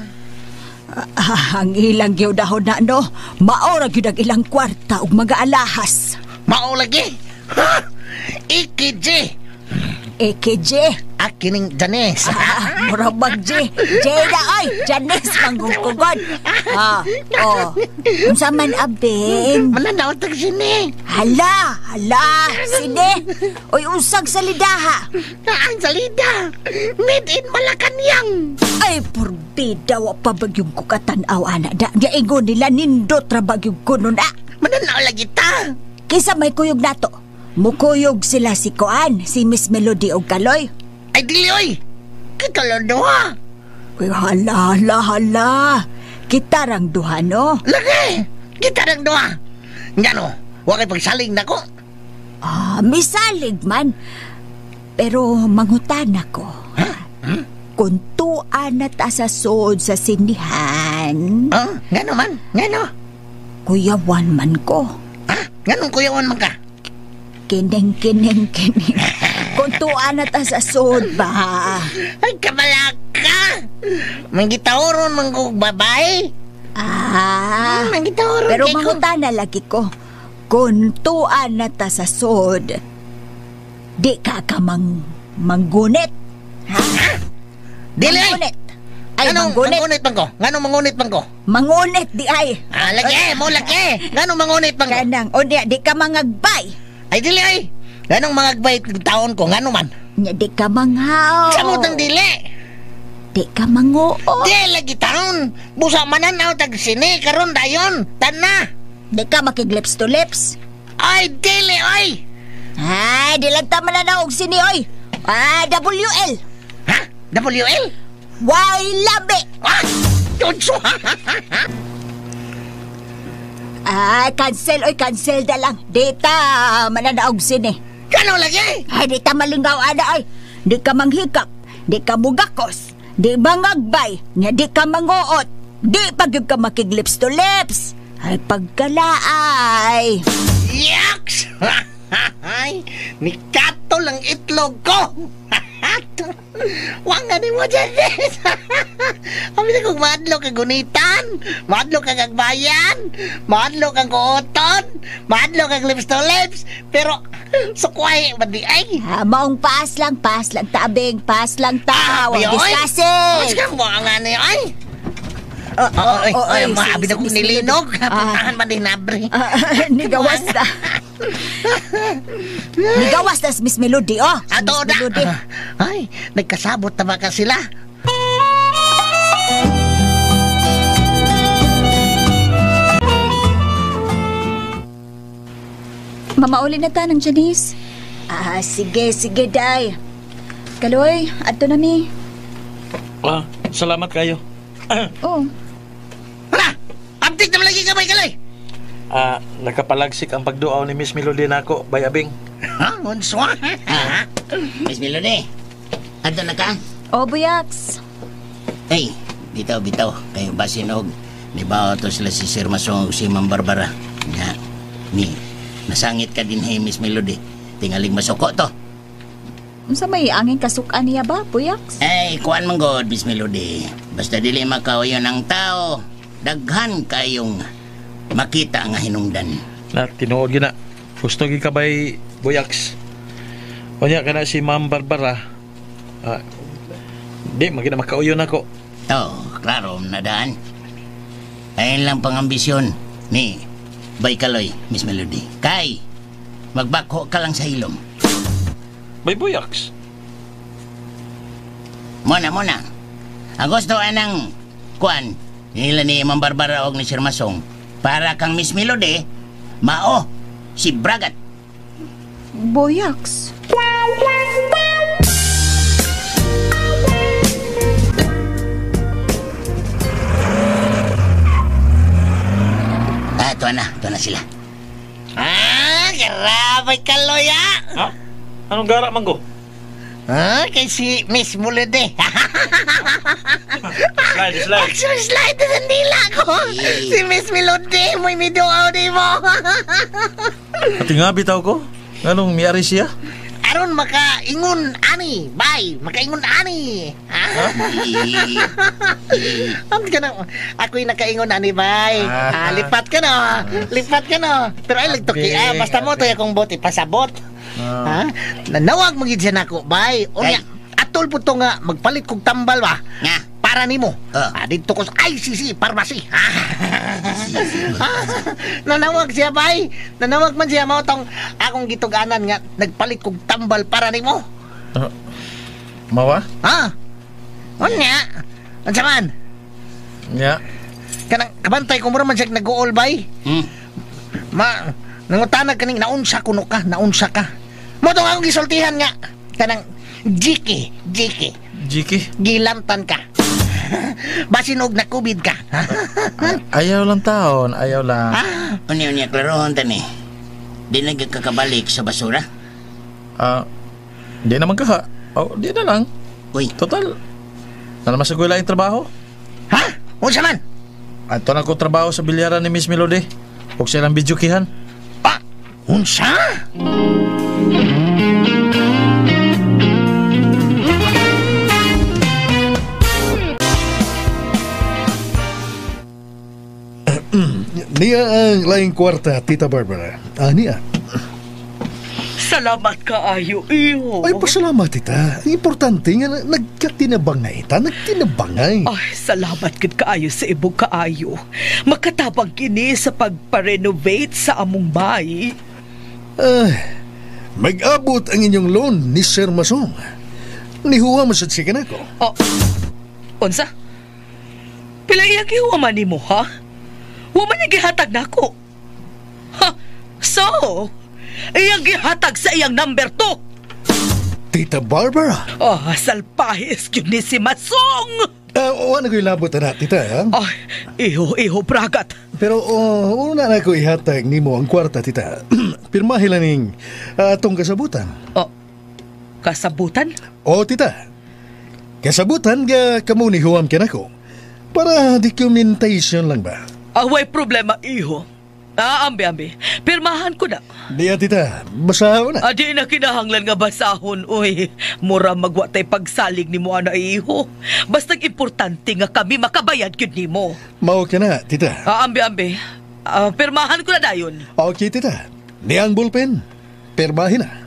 Ang ilang gyud dahon na, no? Maora gyud ang ilang kwarta ug mga alahas. Mao lagi? Ha? Ikije. Akining Janes. Murag mag-J. J na, oy. Janes, manggugkugod. Unsa man abeng? Mananaw tag sini. Hala, sini. Oy, usag salidaha. Ang salida. Made in Malacanang. Ay, purbida, wa pa bagyong kukatanaw, anak. Diaingon nila nindot ra bagyong kuno na. Mananaw lagi ta. Kisa may kuyog nato. Mukuyog sila si Koan, si Miss Melody o Kaloy. Ay, dili, oy. Kita lang duha. Uy, hala. Kita rang duha, no? Lagi. Kita rang duha. Nga no, wakay pagsaling na ko. Misalig man. Pero mangutan ako. Ha? Kung tuan na ta sa sood sa sinihan. Ngano man? Ngano? Kuyawan man ko. Nganong kuyawan man ka? Kining. Kung tuan na ta sa sood ba? Ay, kabalaka. Manggitauron man kong babae. Manggitauron. Pero mangutan na lagi ko. Kung tuan na ta sa sood, di ka manggunit. Ha? Dili. Manggunit. Ay, manggunit. Mangunit bang ko? Nganong mangunit bang ko? Mangunit di ay. Lagi, mo lagi. Nganong mangunit bang ko? Kanang, o niya, di ka mangagbay. Ay, dili ay. Nganong mangagbay taon ko? Ngano man? Nya, di ka manghaw. Samutang dili. Di ka manguot. Di lagi taon. Busa mananaw tag sini karon dayon. Tana. Di ka makiglips to lips. Ay, dili ay. Ay, di lang tama na og sini, oy. WL. Ha? WL? Why labi? Yunso. Cancel, oy, cancel da lang. Di ta mananaog sini. Kano lagi? Ay, di ta malingaw ada, oy. Di ka manghikap. Di ka mugakos. Di mangagbay. Nya di ka manguot. Di pagyud ka makiglips to lips. Ay, pagkalaay. Yaks! Ay, nikato lang itlog ko. Wang nga mo dyan. Kami na kung madlo kang gunitan, madlo kang agbayan, madlo kang kuoton, madlo kang lips to lips, pero sukway ba di ay? Maong paas lang tabing, paas lang tawag, discussing. Mas kang mo ang ano ay? Maabi na kong nilinog. Puntahan man din nabri. Nigawas na. Nigawas na Miss Melody, oh. Ato na. Ay, nagkasabot na ba ka sila? Mamauli na ta ng Janice. Sige, day. Kaloy, ato na mi. Salamat kayo. Oh. Hala! Update naman lagi ka, Kaloy! Nakapalagsik ang pagduaw ni Miss Melody nako, bayabing. Ha? Unswa? Miss Melody, ato na ka? Oh, Buyaks. Hey, bitaw. Kayo basinog. Nibawa to sila si Sir Masong si Ma'am Barbara. Nasangit ka din, hey, Miss Melody. Tingaling masuko to. Sa may angin kasukan niya ba, Buyaks? Ay, kuan man god, Miss Melody. Basta dili makawayo ng tao, daghan kayong makita nga hinungdan. Tinuod gina. Gusto gi kabay Buyaks. Unya kana si Ma'am Barbara. Di magina makauyon ako. Klaro na daan. Ayun lang pangambisyon ni Bay Kaloy, Miss Melody. Kay, magbako ka lang sa ilom. Bay Buyaks. Muna. Ang gusto anang kuan nila ni Ma'am Barbara og ni Sir Masong para kang Miss Melody, mao si Bragat. Buyaks. Ito na sila. Karabay Kaloy, Ha? Anong gara man ko? Kay si Miss Melody. Slide na nila ko. Si Miss Melody, may miduaw di mo. Pati nga bitaw ko. Anong miyari siya? Aron makaingon ani, bay, makaingon ani. Ako'y nakaingon ani, bay. Lipat ka no. Pero ay lagtoki, basta mo to akong bot ipasabot. Nanawag mo gid siya nako, bay. Unya, atol po to nga magpalit kog tambal ba? Para nimo. Dito ko sa ICC Pharmacy. Nanawag siya, bay. Nanawag man siya mo tong akong gituganan nga nagpalit kog tambal para nimo. Mawa? Unya. Unsa man? Nya. Kanang kabantay ko mo man siya nag-uol, bay. Nangutanag kaning naunsa kuno ka, naunsa ka. Mo tong akong gisultihan nga kanang Jiki. Gilantan ka. Basinog na COVID ka. Ayaw lang taon, ayaw lang. Unya, klarohon tani. Di nagkakabalik sa basura? Di naman ka. Di na lang. Uy. Total, nalamasagula yung trabaho. Ha? Unsa man? Ato na ko trabaho sa bilyaran ni Miss Melody. Huwag silang bidyukihan. Unsa? Niya ang laing kwarta, Tita Barbara. Niya. Salamat kaayo, iho. Ay, pasalamat ita. Ang importante nga nagkatinabangay ta, nagtinabangay. Ay, salamat gid kaayo sa ibog kaayo. Makatabang kini sa pagpa-renovate sa among bahay. Mag-abot ang inyong loan ni Sir Masong. Nihuwa mo sa tsikan ako. Oh, unsa? Pila iya gihuman nimo, ha? Wa man niya gihatag nako. Ha? So, iyang gihatag sa iyang number 2. Tita Barbara? Salpahis yun ni si Masong! Wala ko ilabot na tita, ha? Iho, bragat. Pero una na ko ihatag ni mo ang kwarta, tita. Pirmahin lang ning atong kasabutan. Kasabutan? Tita. Kasabutan ga kamo ni huwam kinako. Para documentation lang ba? Way problema, iho. Ambi. Pirmahan ko na. Diya, tita. Basaho na. Di na kinahanglan nga basahon, uy. Mura magwatay pagsalig ni mo, ana, iho. Bastang importante nga kami makabayad yun ni mo. Mao ka na, tita. Ambi. Pirmahan ko na dayon. Okay, tita. Diyang bullpen. Pirmahin na.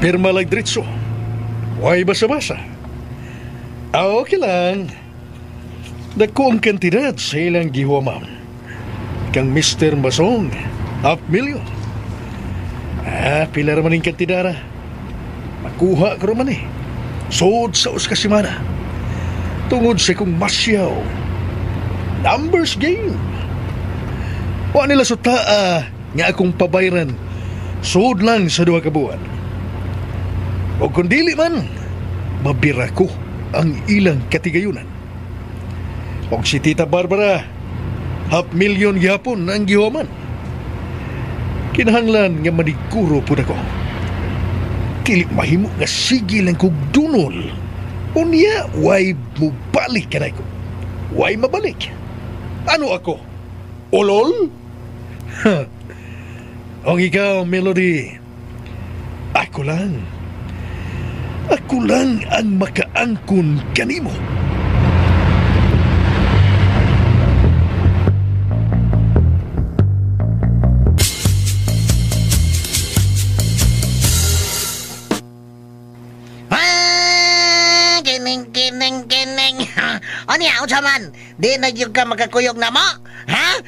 Pirma lang diretso. Huwag basa-basa. Okay lang. Dako ang kantidad sa ilang gihuamam. Kang Mr. Masong, $500,000. Pila raman yung kantidara. Makuha ko raman eh. Sod sa uskasimana. Tungod sa kong masyaw. Numbers game. Wa nila suta nga akong pabayran. Sod lang sa 2 kabuan. O kung dili man, mabira ko ang ilang katigayunan. O si Tita Barbara, $500,000 gyapon ang gihuman. Kinahanglan nga maniguro po na ko. Dili mahimo nga sige lang kong dunol. Unya, way mubalik ka na ko. Way mabalik. Ano ako? Ulol? Ang ikaw, Melody, ako lang ang makaangkon kanimo. Kining. O niya, usaman, di na yung ka magkakuyog na mo? Ha?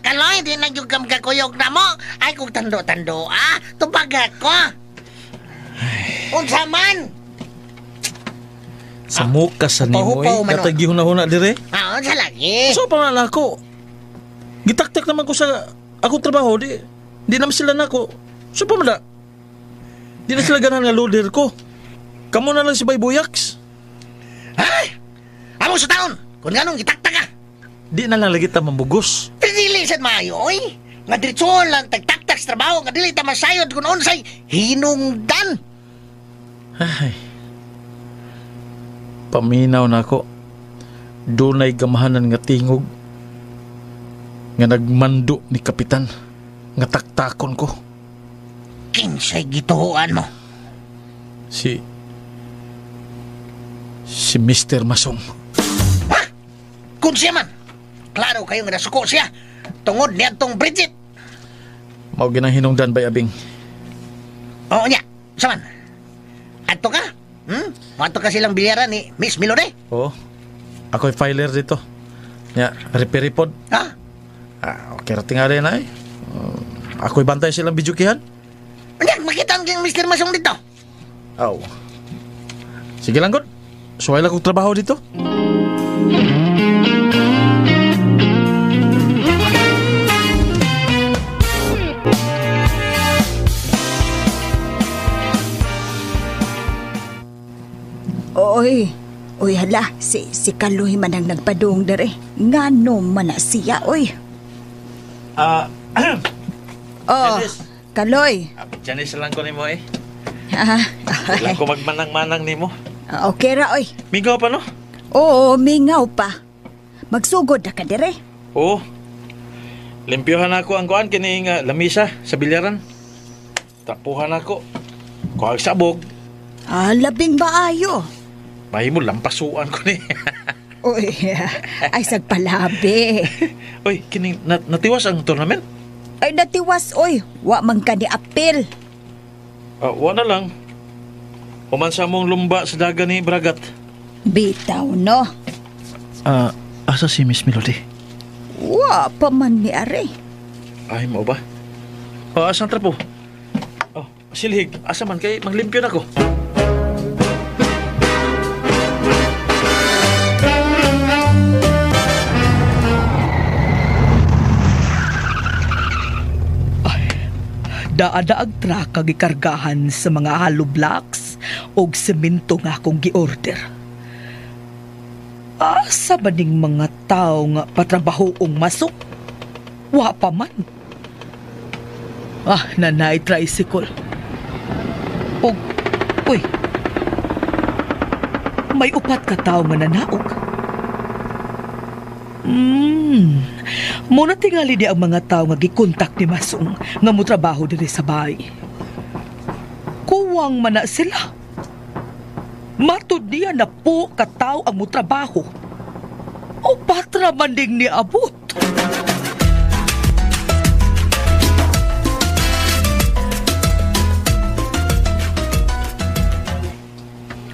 Kaloy, di na yung ka magkakuyog na mo? Ay, kung tando-tando, tubag ako. Unsaman? Sa muka sa nimo katagi huna-huna dire. Sa lagi. So pa na ako. Gitaktak naman ko sa akong trabaho, di naman sila nako. So pa man di na sila ganan nga loader ko. Kamo na lang si Baybuyaks. Ay! Amo sa taon! Kung ganong gitaktak ka! Di na lang lagi ta mambugos. Dili sad maayo, oy! Nga diretso lang tagtaktak sa trabaho, nga dili ta masayod kung unsay hinungdan. Ay. Paminaw na ako. Dunay gamahanan nga tingog nga nagmando ni kapitan nga taktakon ko. Kinsay gituhuan mo? Si Mr. Masong. Ha? Kung siya man, klaro kayo nga nasuko siya tungod niya tong Bridget. Mao ginang hinungdan bay abing. Oo niya, saman. Ato ka? Ato ka silang bilyaran ni Miss Melody? Oo. Ako'y filer dito. Ya, repair-repod. Okay rating nga rin ay. Ako'y bantay silang bidyukihan. Makita ang Mr. Masong dito. Sige lang, God. Suway lang kong trabaho dito. Oy hala, si Kaloy man ang nagpadung dere. Ngano man na siya, oy. Kaloy. Janis lang ko ni mo eh. Lang ko magmanang-manang ni mo. Okay ra, oy. Mingaw pa, no? Oo, mingaw pa. Magsugod na ka dere. Oo. Limpyohan ako ang kuan kining lamisa sa bilyaran. Tapuhan ako. Kuha sabog. Labing maayo. Mahimo lang pasuan ko ni. Uy, ay sagpalabi. Uy, kining natiwas ang tournament? Ay natiwas, oy. Wa man ka ni apil. Wa na lang. Umansa mong lumba sa daga ni Bragat. Bitaw, no? Asa si Miss Melody? Wa pa man ni are. Ay, mo ba? Asan trapo? Silhig, asa man kay maglimpyo na ko. Daadaag truck kag ikargahan sa mga hollow blocks og semento nga akong giorder. Asa ba ning mga tao nga patrabahoong masok? Wa pa man. Nanay tricycle. Uy, may upat ka tao nga nanaog. Muna tingali di ang mga tao nga gikontak ni Masong nga mo trabaho diri sa bahay. Kuwang man na sila. Matud niya na po ka tao ang mo trabaho. O patra man ding ni abot.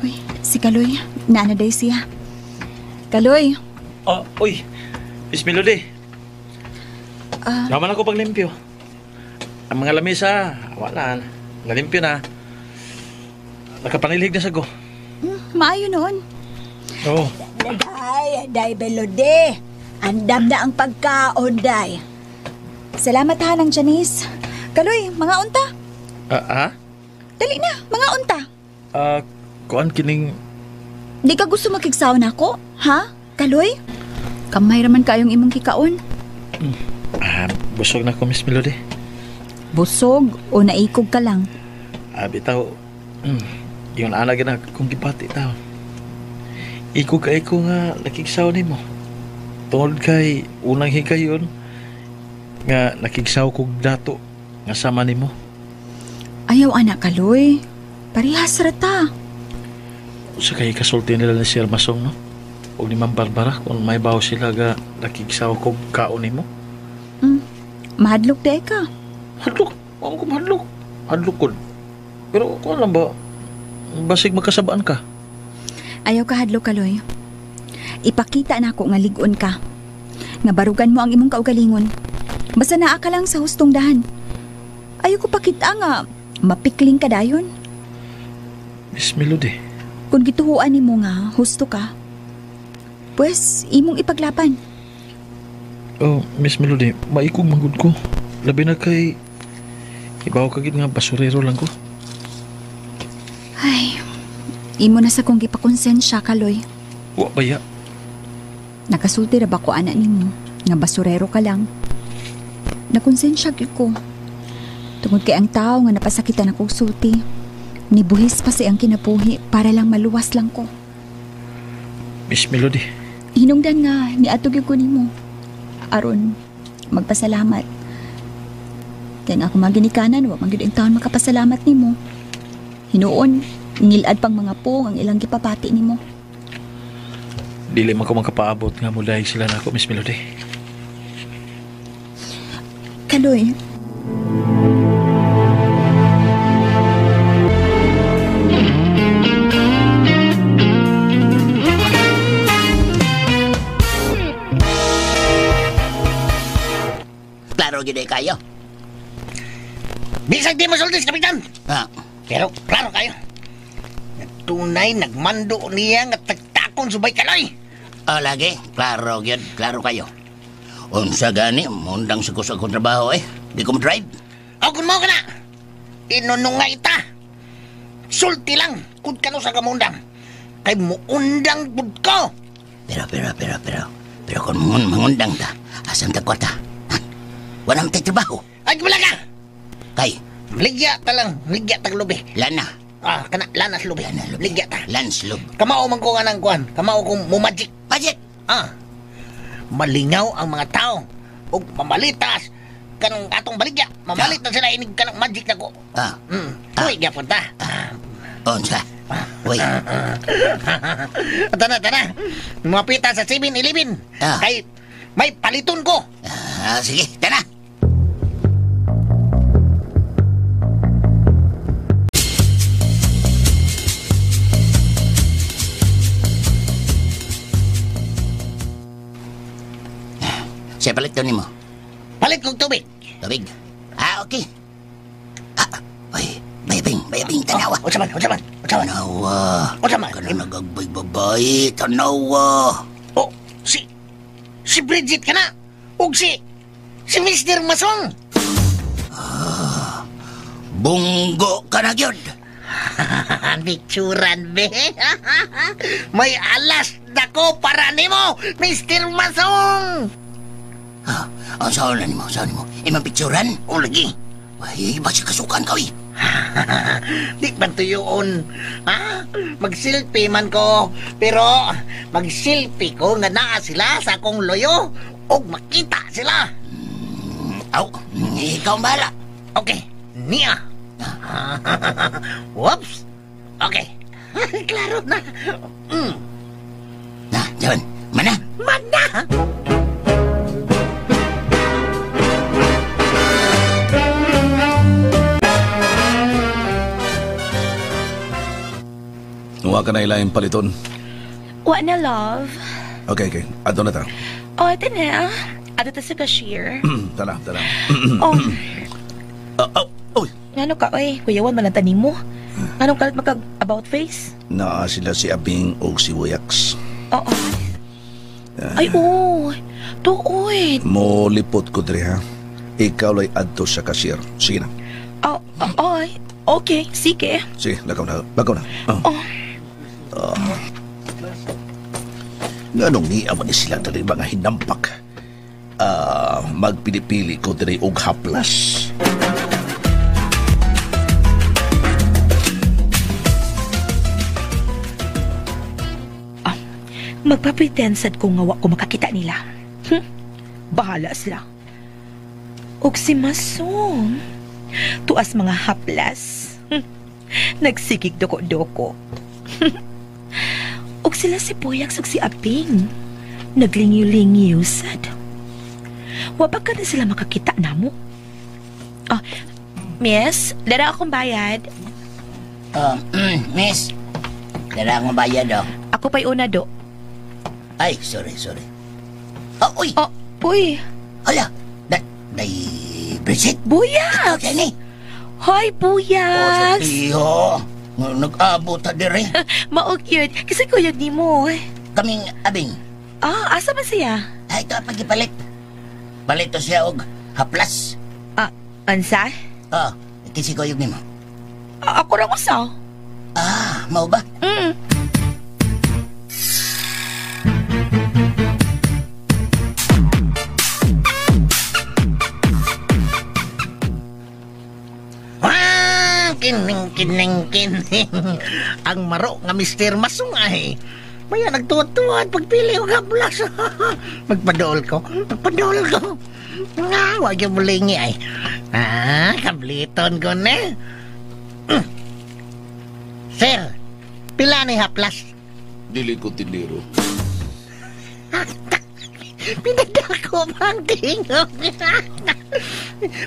Uy, si Kaloy, naanaday siya. Kaloy. Uy, Miss Melody. Naman ako paglimpyo. Ang mga lamisa, wala na. Nalimpyo na. Nakapanilig na sago. Maayo noon. Oo. Day, Belode. Andam na ang pagkaon, day. Salamat ha ng Janice. Kaloy, mga unta. Dali na, mga unta. Kuan kining... Di ka gusto makigsaw na ako, ha? Kaloy? Kamay raman kayong imong kikaon. Busog na ako, Miss Melody. Busog o naikog ka lang? Bitaw, yung anak na kung gipati tao. Ikog ka nga nakigsaw ni mo. Tungod kay unang higayon nga nakigsaw kog dato nga sama ni mo. Ayaw anak Kaloy. Parihas rata. Sa kay kasulti nila ni Sir Masong, no? O ni Ma'am Barbara kung may baho sila ga nakigsaw kog kaon ni mo. Mahadlok day ka. Hadlok? Huwag ko mahadlok. Hadlok ko. Pero kung alam ba, basig magkasabaan ka. Ayaw ka hadlok, Kaloy. Ipakita na ako nga ligon ka. Nga barugan mo ang imong kaugalingon. Basta naa ka lang sa hustong dahan. Ayaw ko pakita nga mapikling ka dayon. Miss Melody. Kung gituhuan ni mo nga husto ka, pues imong ipaglapan. Miss Melody, maikog manggod ko. Labi na kay ibaw kagid nga basurero lang ko. Ay, imo na sa kong gipakonsensya, Kaloy. Wa baya. Nakasulti ra ba ko anak nimo nga basurero ka lang? Nakonsensya gyud ko. Tungod kay ang tao nga napasakitan akong sulti, nibuhis pa si ang kinabuhi para lang maluwas lang ko. Miss Melody. Hinungdan nga niadtog gyud ko nimo. Aron magpasalamat. Kaya nga ako maginikanan, wa man gyud ang taon makapasalamat nimo. Hinuon, ngilad pang mga pong ang ilang gipapati nimo. Dili man ko makapaabot nga mula sila na ako, Miss Melody. Kaloy. Klaro gid kayo. Bisag di masultis, Kapitan. Pero klaro kayo. Tunay nagmando niya nga tagtakon subay Kaloy. Lagi, klaro gyud, klaro kayo. Unsa gani mundang sa akong trabaho di ko mo-drive. Kung mo ka na. Inunungay ita. Sulti lang kung kano sa kamundang. Kay muundang pud ko. Pero kung mangundang ta, asan ta kwarta? Wala mo tayo trabaho. Ay, wala ka! Kay, ligya ta lang, ligya ta lubi. Lana. Lanas lubi. Ligya ta. Lans lub. Kamao man ko nga ng kuhan. Kamao kong mumagic. Magic? Malingaw ang mga tao. O mamalitas. Kanang atong baligya. Mamalit na sila inig ka ng magic na ko. Uy, gyapon ta. Unsa? Uy. Tana. Mapita sa 7-Eleven. Kay may paliton ko. Sige, tara. Siya palit doon mo. Palit kong tubig. Tubig? Okay. Bayabing, tanawa. Usaman. Tanawa. Usaman. Kana nagagbay babae, tanawa. Oh, si Bridget ka na. Ug si Mr. Masong. Bunggo ka na gyud. Bicturan, be. May alas dako para nimo, Mr. Masong. Saan mo? Imang picturan? O lagi. Ay, basi kasukan ka, Di ba tuyoon? Mag-selfie man ko. Pero mag-selfie ko nga naa sila sa akong loyo o makita sila. Ikaw ang bahala. Okay, niya. Whoops. Okay. Klaro na. Jawan, mana? Huwag ka na ilaing paliton. Wa na, love. Okay. Ato na ta. Ito na. Ato ta sa cashier. Tara. Uy. Ano ka, kuyawan man ang tanim mo. Anong kalit mag-about face? Naa sila si Abing o si Wayax. Oo. Ay, tuoy. Mo lipot ko diri ha. Ikaw lay adto sa cashier. Sige na. Okay, sige. Sige, lagaw na. Nganong niyaman ni silang dali mga hinampak. Magpilipili ko diri og haplas. Magpapretensad ko nga wa ko makakita nila. Bahala sila. Og si Masong, tuas mga haplas. Nagsikig doko-doko. Og sila si Poyax og si Aping. Naglingyo-lingyo sad. Wapag ka na sila makakita na mo. Miss, dara akong bayad. Miss, dara akong bayad, Ako pa'y una, do. Ay, sorry. Uy! Uy! Hala! Day... Bridget? Buyak! Okay, ni? Hoy, Buyak! Iyo! Nag-abot ta dire. Maog yun. Kasi kuyog ni mo. Kaming Abing. Asa ba siya? Ito, pagipalit. Palit to siya og haplas. Ansa? Kasi kuyog ni mo. Ako rin ko sa. Mau ba? Kining. Ang maro nga Mr. Masong ay. Maya nagtutuan pagpili o haplas. Magpadool ko. Nga, wag yung mulingi ay. Kabliton ko na. Sir, pila ni haplas? Dili ko tiniro. Pinagdako bang tingog.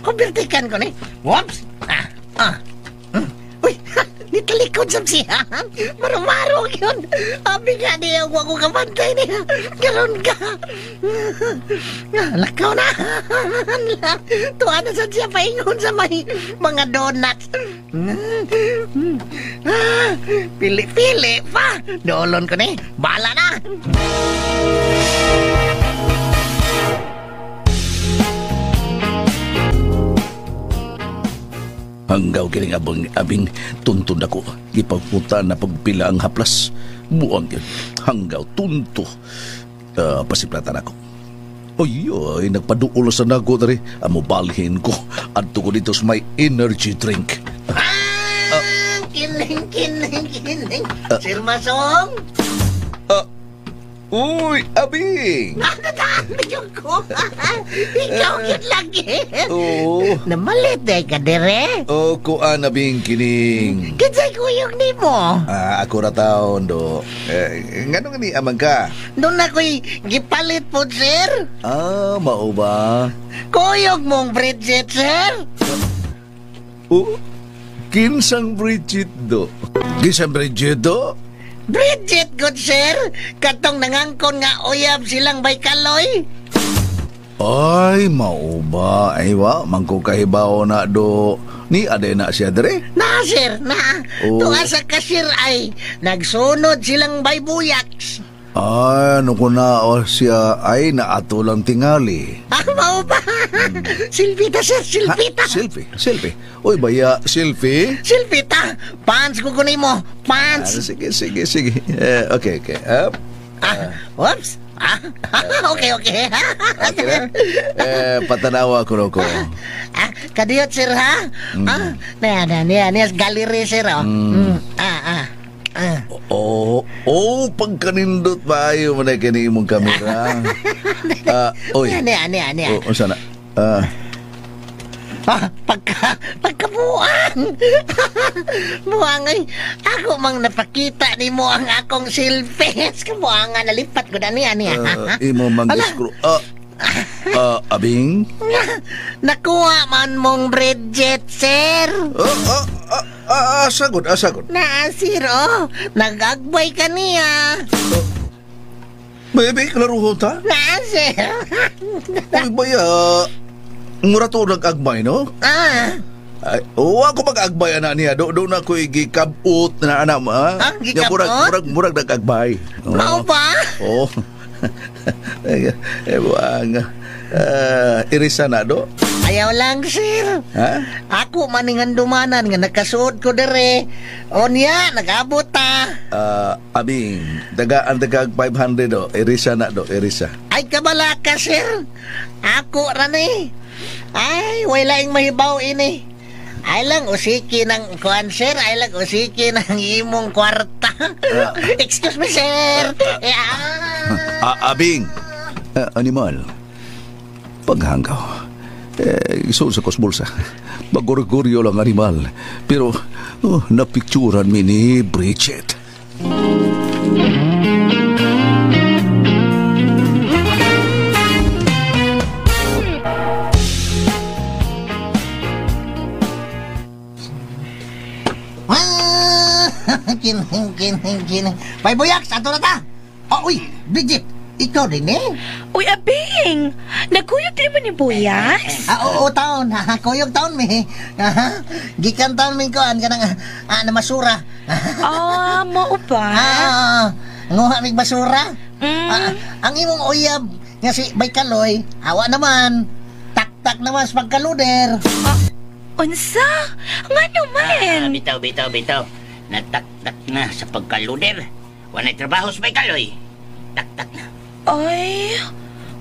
Kubertikan ko na. Whoops! Uy, nitalikod sa siya. Marumaro yun. Abi nga niya, huwag ko kamantay niya. Garon ka. Lakaw na. Tuwa na sa siya paingon sa may mga donuts. Pili-pili pa. Dolon ko na. Bala na. Hanggaw kining abing tuntun ako. Ipagputa na pagpila ang haplas. Buang yun. Hanggaw tunto. Pasiplatan ako. Oy, nagpaduulo sa nago na rin. Amubalhin ko. Adto ko dito sa may energy drink. Kining. Sir Masong? Uy, Abing! Medyo ko. Ikaw yun lagi. Oo. Namalit eh ka dire. O, kuan Abing kining. Kinsay kuyog ni mo. Ako ra taon do. Ngano ni amang ka? Doon ako'y gipalit po, sir. Mao ba? Kuyog mong Bridget, sir. Kinsang Bridget do? Kinsang Bridget do? Bridget, good sir. Katong nangangkon nga uyab silang Baykaloy. Ay, mao ba? Ay, mangko kahibaw na do. Ni ade na siya dire? Na, sir, na. Tuwa sa kasir ay nagsunod silang Baybuyaks. Ano ko na siya ay naato lang tingali. Mao ba? Silvita, sir, Silvita. Selfie. Uy, baya, selfie? Silvita, pants ko kunin mo. Pants. Sige. Okay. Whoops. Okay. Okay na? Patanawa ko ko. Kadiyot, sir, ha? Niya, gallery, sir, oh. Pagkanindot ba ayaw mo na kini mong kamera? Niya. Sana? Pagkabuang. Buangay, ako mang napakita ni mo ang akong silpes. Kabuangan, nalipat ko na niya. Imo mang-screw. Abing? Nakuha man mong Bridget, sir. Sagot. Sir, nag-agbay ka niya. Bebe, klaruho ta? Sir. Uy, baya, mura to nag-agbay, no? Ako mag-agbay na niya. Doon ako gikabot na anak mo, ha? Gikabot? Murag nag-agbay. Mau ba? Buang. Irisa na do? Ayaw lang, sir. Ha? Ako maningan dumanan nga nakasuot ko dire. O niya, nag-abot ta. Abing, dagaan 500 do. Irisa na do, irisa. Ay, kabala ka, sir. Ako rani. Ay, wala yung mahibaw ini. Ay lang usiki ng kuan, sir. Ay lang usiki ng imong kwarta. Excuse me, sir. Abing, animal. Paghanggaw. Isuon sa kosbulsa. Magurguryo lang animal. Pero napicturan mi ni Bridget. Kining. Baybuyak, ato na ta. Uy, Bridget. Ikaw din eh. Uy, Abing! Nagkuyog din mo ni Buyas? Oo, taon. Kuyog taon mi. Gikan taon mi ko. Ka na masura. Mo ba? Nguha mig basura. Ang imong uyab nga si Baykaloy, awa naman. Tak naman sa pagkaluder. Unsa? Nga naman? Bitaw. Natak-tak na sa pagkaluder. Wanay trabaho sa Baykaloy. Tak-tak na. Ay,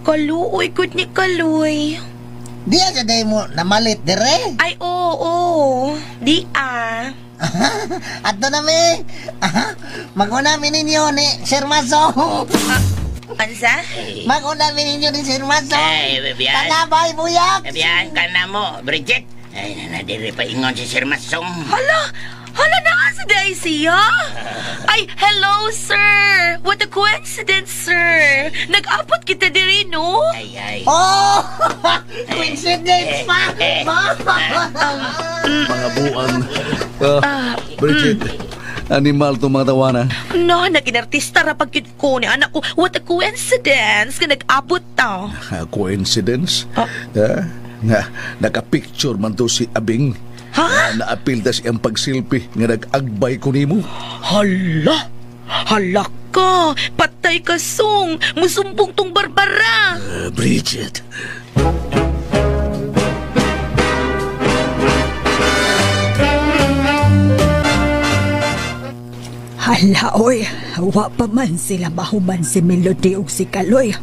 kaluoy, good ni Kaloy. Di aja day mo namalit dire? Ay, oo. Di Ato na mi. Mag-una mi ninyo ni Sir Maso. Ansa? Mag-una mi ninyo ni Sir Maso. Ay, Bibian. Kanabay, buyak. Bibian, kana mo, Bridget. Ay, nadiri pa ingon si Sir Masong. Hala na sa Daisy, ha? Ay, hello, sir. What a coincidence, sir. Nag-abot kita diri, no? Ay. Coincidence pa. Mga buang. Bridget, animal to mga tawana. No, naging artista ra pagkit ko ni anak ko. What a coincidence. Nag-abot ta. Coincidence? Nga, naka-picture man to si Abing. Ha? Naapil ta siyang pagsilpi nga nag-agbay ko nimo. Hala ka. Patay ka, Song. Musumbong tong Barbara. Bridget. Hala, oy. Wa pa man sila mahuman si Melody ug si Kaloy.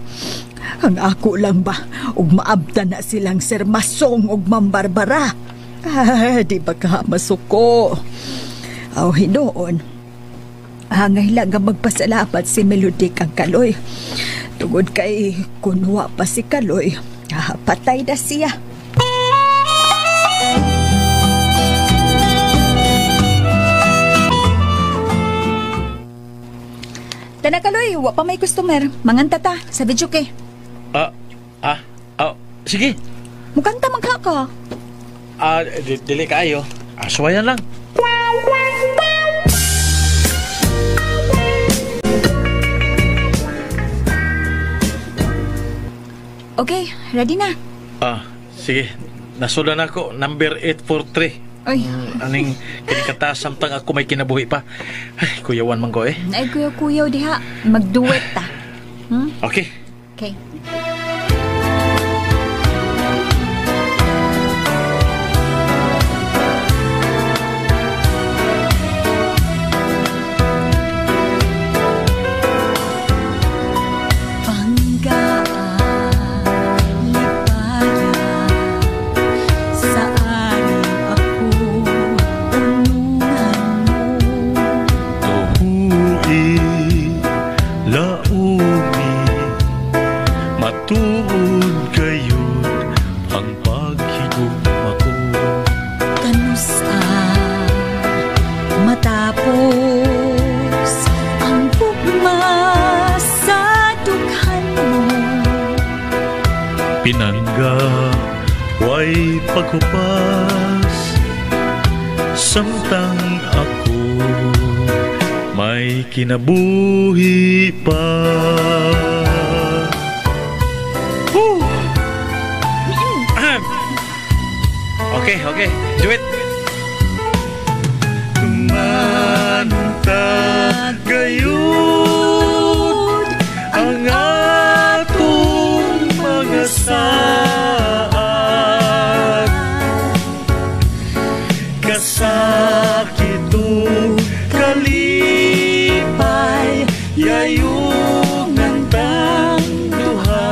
Ang ako lang ba, ug maabta na silang Sir Masong ug Ma'am Barbara. Di ba ka masuko? Hinoon. Hangay lang nga magpasalamat si Melody kang Kaloy. Tungod kay kunwa pa si Kaloy, patay na siya. Tana Kaloy, wa pa may customer. Manganta ta sa video kay. Sige. Mukanta magka ka. Dili kaayo. Suwayan lang. Okay, ready na. Sige. Nasudan ako. Number 843. Ay. Aning kinikata samtang ako may kinabuhi pa. Ay, kuyawan man ko eh. Ay, kuyaw diha. Magduet ta. Okay. Okay. Pinangga, way pagkupas, samtang ako may kinabuhi pa. Okay, do it. Kumanta gayon ang atong mga saat, kasakitong kalipay yayong ng tangduhan.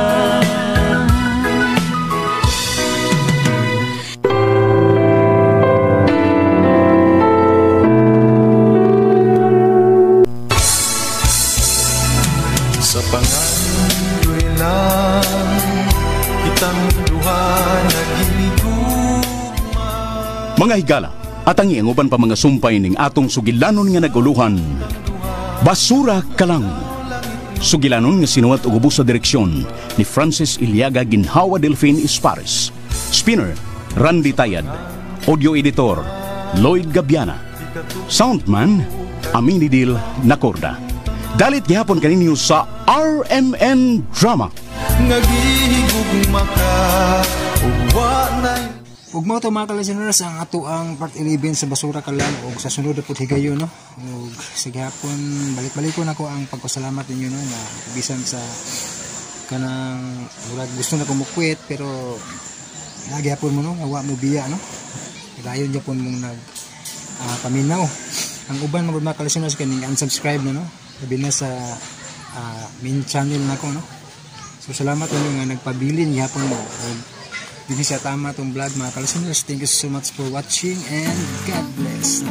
Sa pangandoy lang kitang duha naghinigugma. Mga higala, at ang ianguban pa mga sumpay ning atong sugilanon nga naguluhan. Basura ka lang. Sugilanon nga sinuwat og ubos sa direksyon ni Francis Iliaga Ginhawa Delfin Ispares. Spinner, Randy Tayad. Audio editor, Lloyd Gabiana. Soundman, Aminidil Nacorda. Dalit gihapon kaninyo sa RMN Drama. Nagihigugma ka uwa na. Ug mao to mga ka-listeners ang ato ang part 11 sa Basura ka lang ug sa sunod pud higayon no. Ug sige hapon balik-balikon ako ang pagpasalamat ninyo no na bisan sa kanang murag gusto na ko mukwit pero nagyapon mo no nga wa mo biya no. Dayon gyapon mong nag paminaw. Ang uban mga ka-listeners kaning unsubscribe na no. Sabi na sa main channel nako no. So salamat ninyo nga nagpabilin gyapon mo. Dili sa tama tong vlog mga ka-listeners. Thank you so much for watching and God bless.